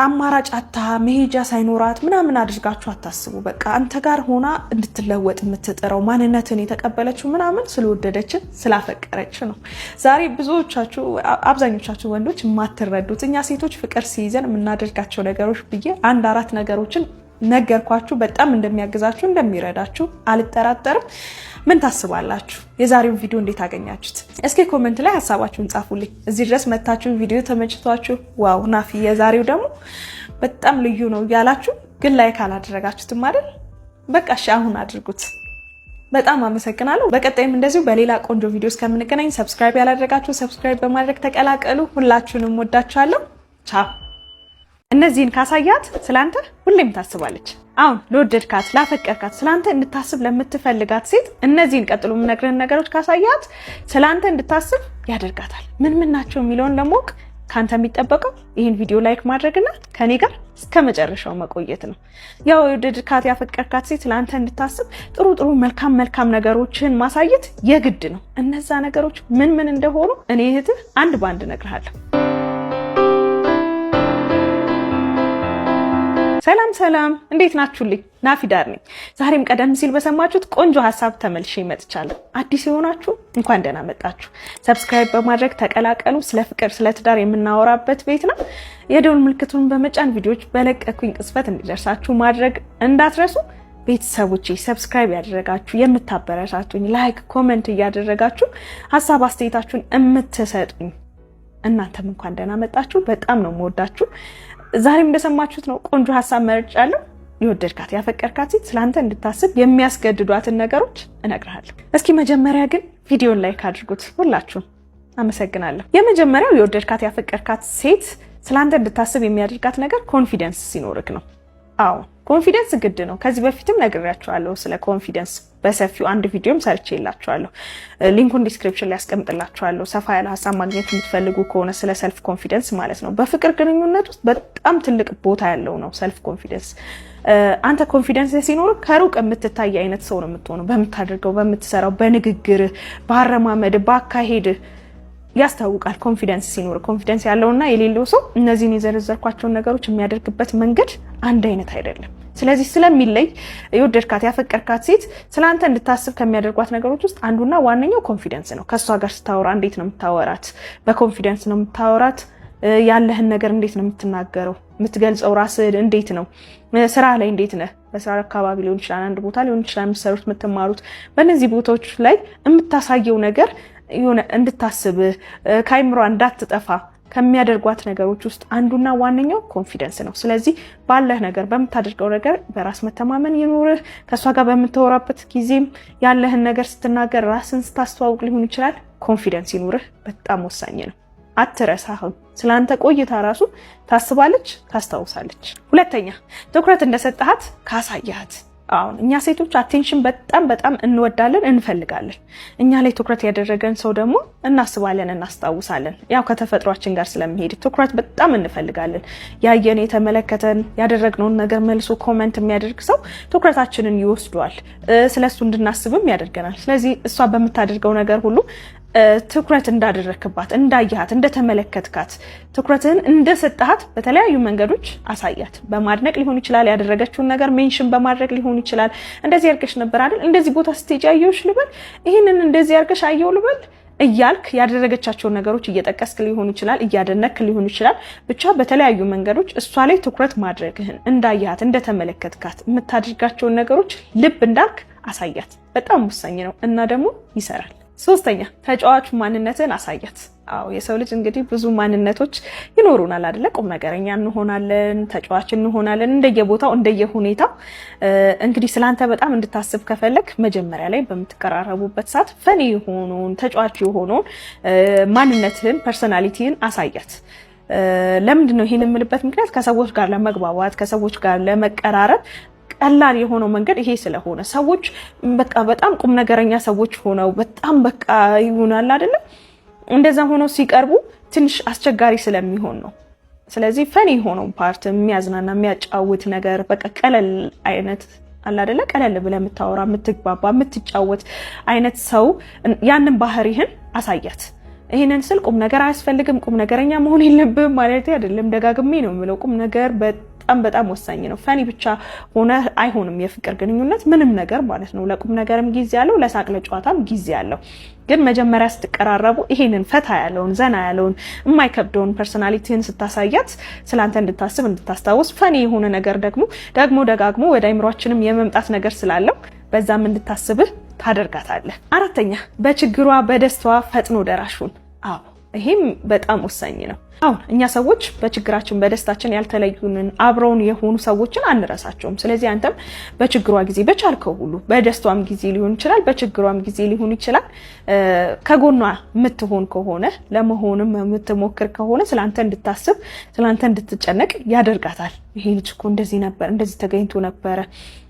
አማራጭ አታ መሄጃ ሳይኖራት ምናምን አድርጋችሁ አታስቡ። በቃ አንተ ጋር ሆና እንድትለወጥ የምትጥረው ማንነትን የተቀበለችው ምናምን ስለወደደችን ስላፈቀረች ነው። ዛሬ ብዙዎቻችሁ አብዛኞቻችሁ ወንዶች የማትረዱት እኛ ሴቶች ፍቅር ሲይዘን የምናደርጋቸው ነገሮች ብዬ 1-4 ነገሮችን ነገርኳችሁ። በጣም እንደሚያግዛችሁ እንደሚረዳችሁ አልጠራጠርም። ምን ታስባላችሁ? የዛሬውን ቪዲዮ እንዴት አገኛችሁት? እስኪ ኮሜንት ላይ ሀሳባችሁን ጻፉልኝ። እዚህ ድረስ መታችሁ ቪዲዮ ተመችቷችሁ ዋው ናፊ የዛሬው ደግሞ በጣም ልዩ ነው ያላችሁ ግን ላይክ አላደረጋችሁትም አይደል? በቃ እሺ አሁን አድርጉት። በጣም አመሰግናለሁ። በቀጣይም እንደዚሁ በሌላ ቆንጆ ቪዲዮ እስከምንገናኝ ሰብስክራይብ ያላደረጋችሁ ሰብስክራይብ በማድረግ ተቀላቀሉ። ሁላችሁንም ወዳችኋለሁ። ቻው። እነዚህን ካሳያት ስላንተ ሁሌም ታስባለች። አሁን ለወደድካት ላፈቀርካት ስላንተ እንድታስብ ለምትፈልጋት ሴት እነዚህን ቀጥሎ የምነግርህን ነገሮች ካሳያት ስላንተ እንድታስብ ያደርጋታል። ምን ናቸው የሚለውን ለማወቅ ካንተ የሚጠበቀው ይህን ቪዲዮ ላይክ ማድረግና ከኔ ጋር እስከ መጨረሻው መቆየት ነው። ያው የወደድካት ያፈቀርካት ሴት ስላንተ እንድታስብ ጥሩ መልካም ነገሮችን ማሳየት የግድ ነው። እነዛ ነገሮች ምን እንደሆኑ እኔ እህትህ አንድ ባንድ እነግርሃለሁ። ሰላም እንዴት ናችሁልኝ? ናፊዳር ነኝ። ዛሬም ቀደም ሲል በሰማችሁት ቆንጆ ሀሳብ ተመልሼ መጥቻለሁ። አዲስ የሆናችሁ እንኳን ደህና መጣችሁ። ሰብስክራይብ በማድረግ ተቀላቀሉ። ስለ ፍቅር ስለ ትዳር የምናወራበት ቤት ነው። የደወል ምልክቱን በመጫን ቪዲዮዎች በለቀኩኝ ቅጽበት እንዲደርሳችሁ ማድረግ እንዳትረሱ። ቤተሰቦቼ ሰብስክራይብ ያደረጋችሁ የምታበረታቱኝ፣ ላይክ ኮሜንት እያደረጋችሁ ሀሳብ አስተያየታችሁን የምትሰጡኝ እናንተም እንኳን ደህና መጣችሁ። በጣም ነው የምወዳችሁ። ዛሬም እንደሰማችሁት ነው ቆንጆ ሀሳብ መርጫለሁ። የወደድካት ያፈቀርካት ሴት ስላንተ እንድታስብ የሚያስገድዷትን ነገሮች እነግርሃለሁ። እስኪ መጀመሪያ ግን ቪዲዮን ላይክ አድርጉት ሁላችሁም። አመሰግናለሁ። የመጀመሪያው የወደድካት ያፈቀርካት ሴት ስላንተ እንድታስብ የሚያደርጋት ነገር ኮንፊደንስ ሲኖርክ ነው። አዎ ኮንፊደንስ ግድ ነው። ከዚህ በፊትም ነግሬያችኋለሁ ስለ ኮንፊደንስ በሰፊው አንድ ቪዲዮም ሰርቼላችኋለሁ። ሊንኩን ዲስክሪፕሽን ላይ አስቀምጥላችኋለሁ። ሰፋ ያለ ሀሳብ ማግኘት የምትፈልጉ ከሆነ ስለ ሰልፍ ኮንፊደንስ ማለት ነው። በፍቅር ግንኙነት ውስጥ በጣም ትልቅ ቦታ ያለው ነው ሰልፍ ኮንፊደንስ። አንተ ኮንፊደንስ ሲኖር ከሩቅ የምትታይ አይነት ሰው ነው የምትሆነው። በምታደርገው፣ በምትሰራው፣ በንግግር፣ በአረማመድ፣ በአካሄድ ያስታውቃል። ኮንፊደንስ ሲኖር ኮንፊደንስ ያለውና የሌለው ሰው እነዚህን የዘረዘርኳቸውን ነገሮች የሚያደርግበት መንገድ አንድ አይነት አይደለም። ስለዚህ ስለሚለይ የወደድካት ያፈቀርካት ሴት ስላንተ እንድታስብ ከሚያደርጓት ነገሮች ውስጥ አንዱና ዋነኛው ኮንፊደንስ ነው። ከሷ ጋር ስታወራ እንዴት ነው የምታወራት? በኮንፊደንስ ነው የምታወራት? ያለህን ነገር እንዴት ነው የምትናገረው? የምትገልጸው ራስህ እንዴት ነው? ስራ ላይ እንዴት ነህ? በስራ አካባቢ ሊሆን ይችላል፣ አንድ ቦታ ሊሆን ይችላል፣ የምትሰሩት የምትማሩት፣ በእነዚህ ቦታዎች ላይ የምታሳየው ነገር የሆነ እንድታስብ ከአይምሯ እንዳትጠፋ ከሚያደርጓት ነገሮች ውስጥ አንዱና ዋነኛው ኮንፊደንስ ነው። ስለዚህ ባለህ ነገር፣ በምታደርገው ነገር በራስ መተማመን ይኑርህ። ከሷ ጋር በምታወራበት ጊዜም ያለህን ነገር ስትናገር፣ ራስን ስታስተዋውቅ ሊሆን ይችላል፣ ኮንፊደንስ ይኑርህ። በጣም ወሳኝ ነው። አትረሳህም። ስላንተ ቆይታ ራሱ ታስባለች፣ ታስታውሳለች። ሁለተኛ ትኩረት እንደሰጣት ካሳያት። አሁን እኛ ሴቶች አቴንሽን በጣም እንወዳለን እንፈልጋለን። እኛ ላይ ትኩረት ያደረገን ሰው ደግሞ እናስባለን እናስታውሳለን። ያው ከተፈጥሯችን ጋር ስለሚሄድ ትኩረት በጣም እንፈልጋለን። ያየን የተመለከተን ያደረግነውን ነገር መልሶ ኮሜንት የሚያደርግ ሰው ትኩረታችንን ይወስዷል፣ ስለሱ እንድናስብም ያደርገናል። ስለዚህ እሷ በምታደርገው ነገር ሁሉ ትኩረት እንዳደረክባት፣ እንዳያት፣ እንደተመለከትካት፣ ትኩረትን እንደሰጣት በተለያዩ መንገዶች አሳያት። በማድነቅ ሊሆን ይችላል፣ ያደረገችውን ነገር ሜንሽን በማድረግ ሊሆን ይችላል። እንደዚህ አድርገሽ ነበር አይደል? እንደዚህ ቦታ ስትሄጂ አየሁሽ ልበል፣ ይሄንን እንደዚህ አድርገሽ አየሁ ልበል እያልክ ያደረገቻቸውን ነገሮች እየጠቀስክ ሊሆን ይችላል፣ እያደነክ ሊሆን ይችላል። ብቻ በተለያዩ መንገዶች እሷ ላይ ትኩረት ማድረግህን፣ እንዳያት፣ እንደተመለከትካት፣ የምታደርጋቸውን ነገሮች ልብ እንዳልክ አሳያት። በጣም ወሳኝ ነው እና ደግሞ ይሰራል። ሶስተኛ ተጫዋቹ ማንነትን አሳያት። አዎ የሰው ልጅ እንግዲህ ብዙ ማንነቶች ይኖሩናል አይደለ? ቁም ነገረኛ እንሆናለን፣ ተጫዋች እንሆናለን፣ እንደየቦታው እንደየሁኔታው። እንግዲህ ስላንተ በጣም እንድታስብ ከፈለክ መጀመሪያ ላይ በምትቀራረቡበት ሰዓት ፈኒ የሆነውን ተጫዋች የሆነውን ማንነትህን ፐርሰናሊቲህን አሳያት። ለምንድን ነው ይሄን የምልበት ምክንያት ከሰዎች ጋር ለመግባባት ከሰዎች ጋር ለመቀራረብ ቀላል የሆነው መንገድ ይሄ ስለሆነ ሰዎች በቃ በጣም ቁም ነገረኛ ሰዎች ሆነው በጣም በቃ ይሆናል አይደለ? እንደዛ ሆነው ሲቀርቡ ትንሽ አስቸጋሪ ስለሚሆን ነው። ስለዚህ ፈኒ የሆነው ፓርት የሚያዝናና የሚያጫውት ነገር በቃ ቀለል አይነት አለ አይደለ? ቀለል ብለህ የምታወራ የምትግባባ የምትጫወት አይነት ሰው ያንን ባህሪህን አሳያት። ይሄንን ስል ቁም ነገር አያስፈልግም፣ ቁም ነገረኛ መሆን የለብህም ማለት አይደለም። ደጋግሜ ነው የምለው ቁም ነገር በጣም ወሳኝ ነው። ፈኒ ብቻ ሆነ አይሆንም የፍቅር ግንኙነት ምንም ነገር ማለት ነው። ለቁም ነገርም ጊዜ ያለው ለሳቅ ለጨዋታም ጊዜ ያለው። ግን መጀመሪያ ስትቀራረቡ ይሄንን ፈታ ያለውን ዘና ያለውን የማይከብደውን ፐርሰናሊቲህን ስታሳያት ስላንተ እንድታስብ እንድታስታውስ ፈኒ የሆነ ነገር ደግሞ ደጋግሞ ወደ አይምሯችንም የመምጣት ነገር ስላለው በዛም እንድታስብህ ታደርጋታለህ። አራተኛ በችግሯ በደስታዋ ፈጥኖ ደራሹን። አዎ ይሄም በጣም ወሳኝ ነው። አሁን እኛ ሰዎች በችግራችን በደስታችን ያልተለዩንን አብረውን የሆኑ ሰዎችን አንረሳቸውም። ስለዚህ አንተም በችግሯ ጊዜ በቻልከው ሁሉ በደስታዋም ጊዜ ሊሆን ይችላል፣ በችግሯም ጊዜ ሊሆን ይችላል ከጎኗ የምትሆን ከሆነ ለመሆንም የምትሞክር ከሆነ ስላንተ እንድታስብ ስላንተ እንድትጨነቅ ያደርጋታል። ይሄ ልጅ እኮ እንደዚህ ነበር፣ እንደዚህ ተገኝቶ ነበረ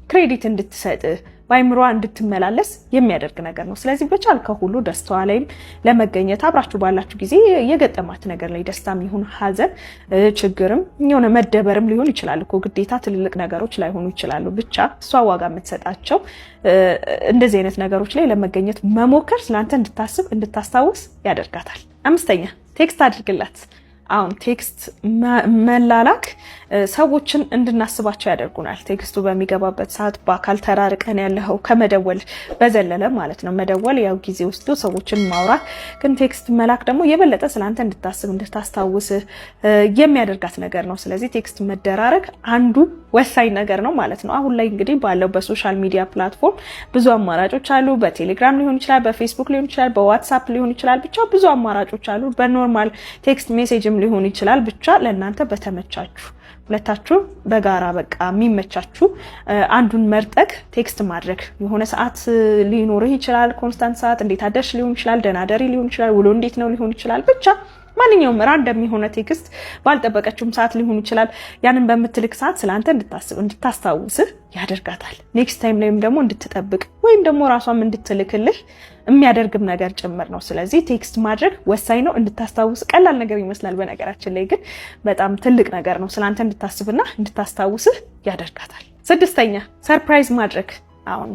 ክሬዲት እንድትሰጥ ባይምሯ እንድትመላለስ የሚያደርግ ነገር ነው። ስለዚህ በቻልከው ሁሉ ደስታዋ ላይም ለመገኘት አብራችሁ ባላችሁ ጊዜ የገጠማት ነገር ላይ ደስታም ይሁን ሐዘን ችግርም የሆነ መደበርም ሊሆን ይችላል እኮ ግዴታ ትልልቅ ነገሮች ላይሆኑ ይችላሉ። ብቻ እሷ ዋጋ የምትሰጣቸው እንደዚህ አይነት ነገሮች ላይ ለመገኘት መሞከር ስላንተ እንድታስብ እንድታስታውስ ያደርጋታል። አምስተኛ ቴክስት አድርግላት። አሁን ቴክስት መላላክ ሰዎችን እንድናስባቸው ያደርጉናል። ቴክስቱ በሚገባበት ሰዓት በአካል ተራርቀን ያለው ከመደወል በዘለለ ማለት ነው። መደወል ያው ጊዜ ወስዶ ሰዎችን ማውራት፣ ግን ቴክስት መላክ ደግሞ የበለጠ ስላንተ እንድታስብ እንድታስታውስ የሚያደርጋት ነገር ነው። ስለዚህ ቴክስት መደራረግ አንዱ ወሳኝ ነገር ነው ማለት ነው። አሁን ላይ እንግዲህ ባለው በሶሻል ሚዲያ ፕላትፎርም ብዙ አማራጮች አሉ። በቴሌግራም ሊሆን ይችላል፣ በፌስቡክ ሊሆን ይችላል፣ በዋትስአፕ ሊሆን ይችላል። ብቻ ብዙ አማራጮች አሉ። በኖርማል ቴክስት ሜሴጅም ሊሆን ይችላል። ብቻ ለእናንተ በተመቻችሁ ሁለታችሁ በጋራ በቃ የሚመቻችሁ አንዱን መርጠክ ቴክስት ማድረግ። የሆነ ሰዓት ሊኖርህ ይችላል፣ ኮንስታንት ሰዓት፣ እንዴት አደርሽ ሊሆን ይችላል፣ ደህና ደሪ ሊሆን ይችላል፣ ውሎ እንዴት ነው ሊሆን ይችላል። ብቻ ማንኛውም ራንደም የሆነ ቴክስት ባልጠበቀችውም ሰዓት ሊሆን ይችላል። ያንን በምትልክ ሰዓት ስለአንተ እንድታስብ እንድታስታውስህ ያደርጋታል። ኔክስት ታይም ላይም ደግሞ እንድትጠብቅ ወይም ደግሞ ራሷም እንድትልክልህ የሚያደርግም ነገር ጭምር ነው። ስለዚህ ቴክስት ማድረግ ወሳኝ ነው። እንድታስታውስ ቀላል ነገር ይመስላል፣ በነገራችን ላይ ግን በጣም ትልቅ ነገር ነው። ስለአንተ እንድታስብና እንድታስታውስህ ያደርጋታል። ስድስተኛ ሰርፕራይዝ ማድረግ። አሁን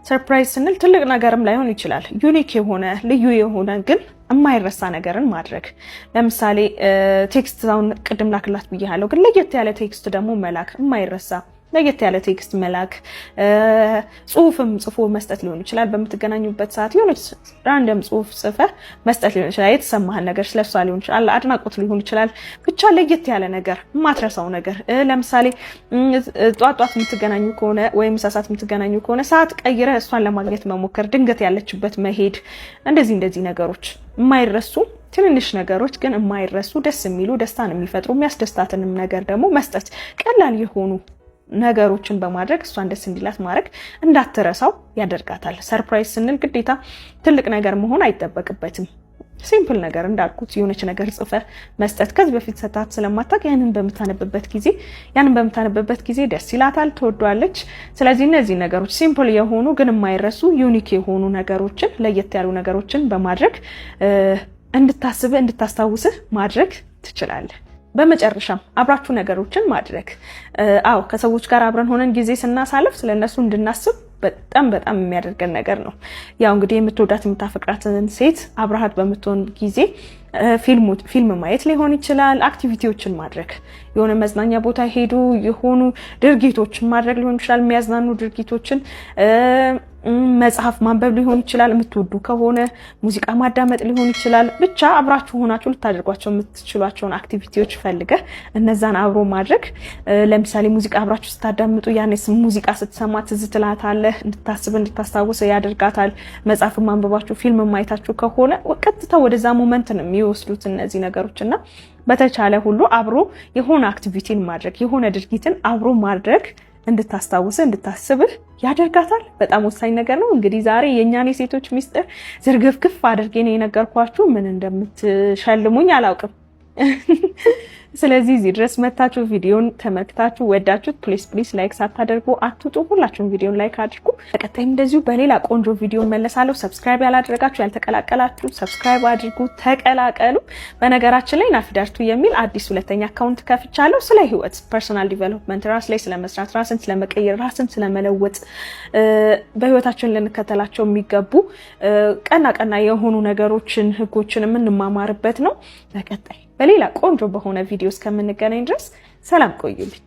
ሰርፕራይዝ ስንል ትልቅ ነገርም ላይሆን ይችላል። ዩኒክ የሆነ ልዩ የሆነ ግን የማይረሳ ነገርን ማድረግ። ለምሳሌ ቴክስት አሁን ቅድም ላክላት ብያለሁ፣ ግን ለየት ያለ ቴክስት ደግሞ መላክ የማይረሳ ለየት ያለ ቴክስት መላክ። ጽሁፍም ጽፎ መስጠት ሊሆን ይችላል። በምትገናኙበት ሰዓት የሆነች ራንደም ጽሁፍ ጽፈህ መስጠት ሊሆን ይችላል። የተሰማህን ነገር ስለሷ ሊሆን ይችላል፣ አድናቆት ሊሆን ይችላል። ብቻ ለየት ያለ ነገር የማትረሳው ነገር። ለምሳሌ ጧት የምትገናኙ ከሆነ ወይም ሳሳት የምትገናኙ ከሆነ ሰዓት ቀይረህ እሷን ለማግኘት መሞከር፣ ድንገት ያለችበት መሄድ። እንደዚህ ነገሮች የማይረሱ ትንንሽ ነገሮች ግን የማይረሱ ደስ የሚሉ ደስታን የሚፈጥሩ የሚያስደስታትንም ነገር ደግሞ መስጠት። ቀላል የሆኑ ነገሮችን በማድረግ እሷን ደስ እንዲላት ማድረግ እንዳትረሳው ያደርጋታል። ሰርፕራይዝ ስንል ግዴታ ትልቅ ነገር መሆን አይጠበቅበትም። ሲምፕል ነገር እንዳልኩት የሆነች ነገር ጽፈ መስጠት ከዚህ በፊት ሰጣት ስለማታውቅ ያንን በምታነብበት ጊዜ ደስ ይላታል፣ ትወዷለች። ስለዚህ እነዚህ ነገሮች ሲምፕል የሆኑ ግን የማይረሱ ዩኒክ የሆኑ ነገሮችን ለየት ያሉ ነገሮችን በማድረግ እንድታስታውስህ ማድረግ ትችላለህ። በመጨረሻም አብራችሁ ነገሮችን ማድረግ ከሰዎች ጋር አብረን ሆነን ጊዜ ስናሳልፍ ስለነሱ እንድናስብ በጣም የሚያደርገን ነገር ነው። ያው እንግዲህ የምትወዳት የምታፈቅራትን ሴት አብረሃት በምትሆን ጊዜ ፊልም ማየት ሊሆን ይችላል፣ አክቲቪቲዎችን ማድረግ፣ የሆነ መዝናኛ ቦታ ሄዱ የሆኑ ድርጊቶችን ማድረግ ሊሆን ይችላል፣ የሚያዝናኑ ድርጊቶችን መጽሐፍ ማንበብ ሊሆን ይችላል፣ የምትወዱ ከሆነ ሙዚቃ ማዳመጥ ሊሆን ይችላል። ብቻ አብራችሁ ሆናችሁ ልታደርጓቸው የምትችሏቸውን አክቲቪቲዎች ፈልገህ እነዛን አብሮ ማድረግ። ለምሳሌ ሙዚቃ አብራችሁ ስታዳምጡ ያኔስ ሙዚቃ ስትሰማ ትዝ ትላታለህ፣ እንድታስታውስ ያደርጋታል። መጽሐፍ ማንበባችሁ ፊልም ማየታችሁ ከሆነ ቀጥታ ወደዛ ሞመንት ነው የሚወስዱት እነዚህ ነገሮችና በተቻለ ሁሉ አብሮ የሆነ አክቲቪቲን ማድረግ የሆነ ድርጊትን አብሮ ማድረግ እንድታስብህ ያደርጋታል። በጣም ወሳኝ ነገር ነው። እንግዲህ ዛሬ የኛን የሴቶች ሚስጥር ዝርግፍግፍ አድርጌ ነው የነገርኳችሁ። ምን እንደምትሸልሙኝ አላውቅም። ስለዚህ እዚህ ድረስ መታችሁ ቪዲዮን ተመልክታችሁ ወዳችሁት ፕሊስ ላይክ ሳታደርጉ አትውጡ። ሁላችሁም ቪዲዮን ላይክ አድርጉ። በቀጣይም እንደዚሁ በሌላ ቆንጆ ቪዲዮ መለሳለሁ። ሰብስክራይብ ያላደረጋችሁ ያልተቀላቀላችሁ ሰብስክራይብ አድርጉ፣ ተቀላቀሉ። በነገራችን ላይ ናፊዳርቱ የሚል አዲስ ሁለተኛ አካውንት ከፍቻለሁ። ስለ ህይወት ፐርሰናል ዲቨሎፕመንት፣ ራስ ላይ ስለመስራት፣ ራስን ስለመቀየር፣ ራስን ስለመለወጥ፣ በህይወታችን ልንከተላቸው የሚገቡ ቀና የሆኑ ነገሮችን ህጎችን የምንማማርበት ነው። በቀጣይ በሌላ ቆንጆ በሆነ ቪዲዮ እስከምንገናኝ ድረስ ሰላም ቆዩልኝ።